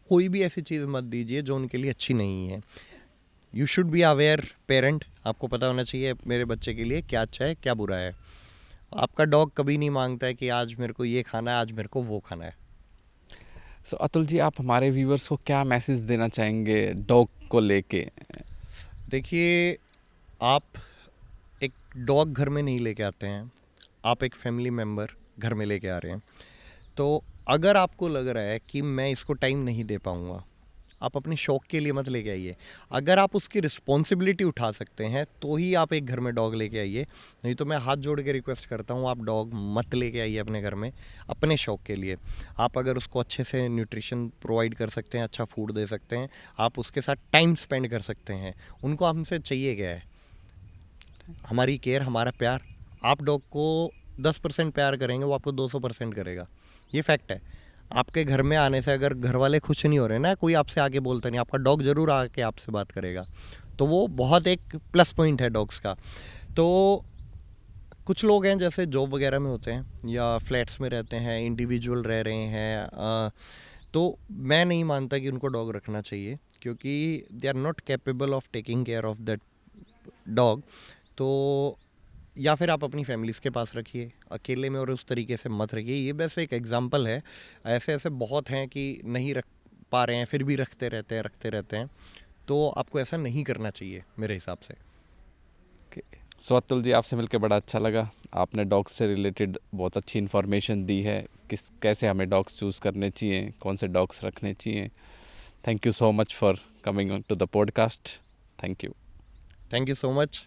कोई भी ऐसी चीज़ मत दीजिए जो उनके लिए अच्छी नहीं है। You should be aware parent, आपको पता होना चाहिए मेरे बच्चे के लिए क्या अच्छा है क्या बुरा है। आपका डॉग कभी नहीं मांगता है कि आज मेरे को ये खाना है, आज मेरे को वो खाना है। सो अतुल जी, आप हमारे व्यूवर्स को क्या मैसेज देना चाहेंगे डॉग को लेके? देखिए, आप एक डॉग घर में नहीं लेके आते हैं, आप एक फैमिली मेम्बर घर में लेके आ रहे हैं। तो अगर आपको लग रहा है कि मैं इसको टाइम नहीं दे पाऊँगा, आप अपने शौक़ के लिए मत लेके आइए। अगर आप उसकी रिस्पॉन्सिबिलिटी उठा सकते हैं तो ही आप एक घर में डॉग लेके आइए, नहीं तो मैं हाथ जोड़ के रिक्वेस्ट करता हूँ आप डॉग मत लेके आइए अपने घर में अपने शौक़ के लिए। आप अगर उसको अच्छे से न्यूट्रिशन प्रोवाइड कर सकते हैं, अच्छा फूड दे सकते हैं, आप उसके साथ टाइम स्पेंड कर सकते हैं। उनको हमसे चाहिए क्या है? हमारी केयर, हमारा प्यार। आप डॉग को 10% प्यार करेंगे, वो आपको 200% करेगा, ये फैक्ट है। आपके घर में आने से अगर घर वाले खुश नहीं हो रहे ना, कोई आपसे आके बोलता नहीं, आपका डॉग ज़रूर आके आपसे बात करेगा। तो वो बहुत एक प्लस पॉइंट है डॉग्स का। तो कुछ लोग हैं जैसे जॉब वगैरह में होते हैं या फ्लैट्स में रहते हैं, इंडिविजुअल रह रहे हैं, तो मैं नहीं मानता कि उनको डॉग रखना चाहिए, क्योंकि they are not capable of taking care of that dog. तो या फिर आप अपनी फैमिलीज़ के पास रखिए, अकेले में और उस तरीके से मत रखिए। ये बस एक एग्जांपल है, ऐसे ऐसे बहुत हैं कि नहीं रख पा रहे हैं फिर भी रखते रहते हैं। तो आपको ऐसा नहीं करना चाहिए मेरे हिसाब से। सो अतुल जी, आपसे मिलकर बड़ा अच्छा लगा। आपने डॉग्स से रिलेटेड बहुत अच्छी इन्फॉर्मेशन दी है, कैसे हमें डॉग्स चूज़ करने चाहिए, कौन से डॉग्स रखने चाहिए। Thank you so much for coming to the podcast. Thank you so much.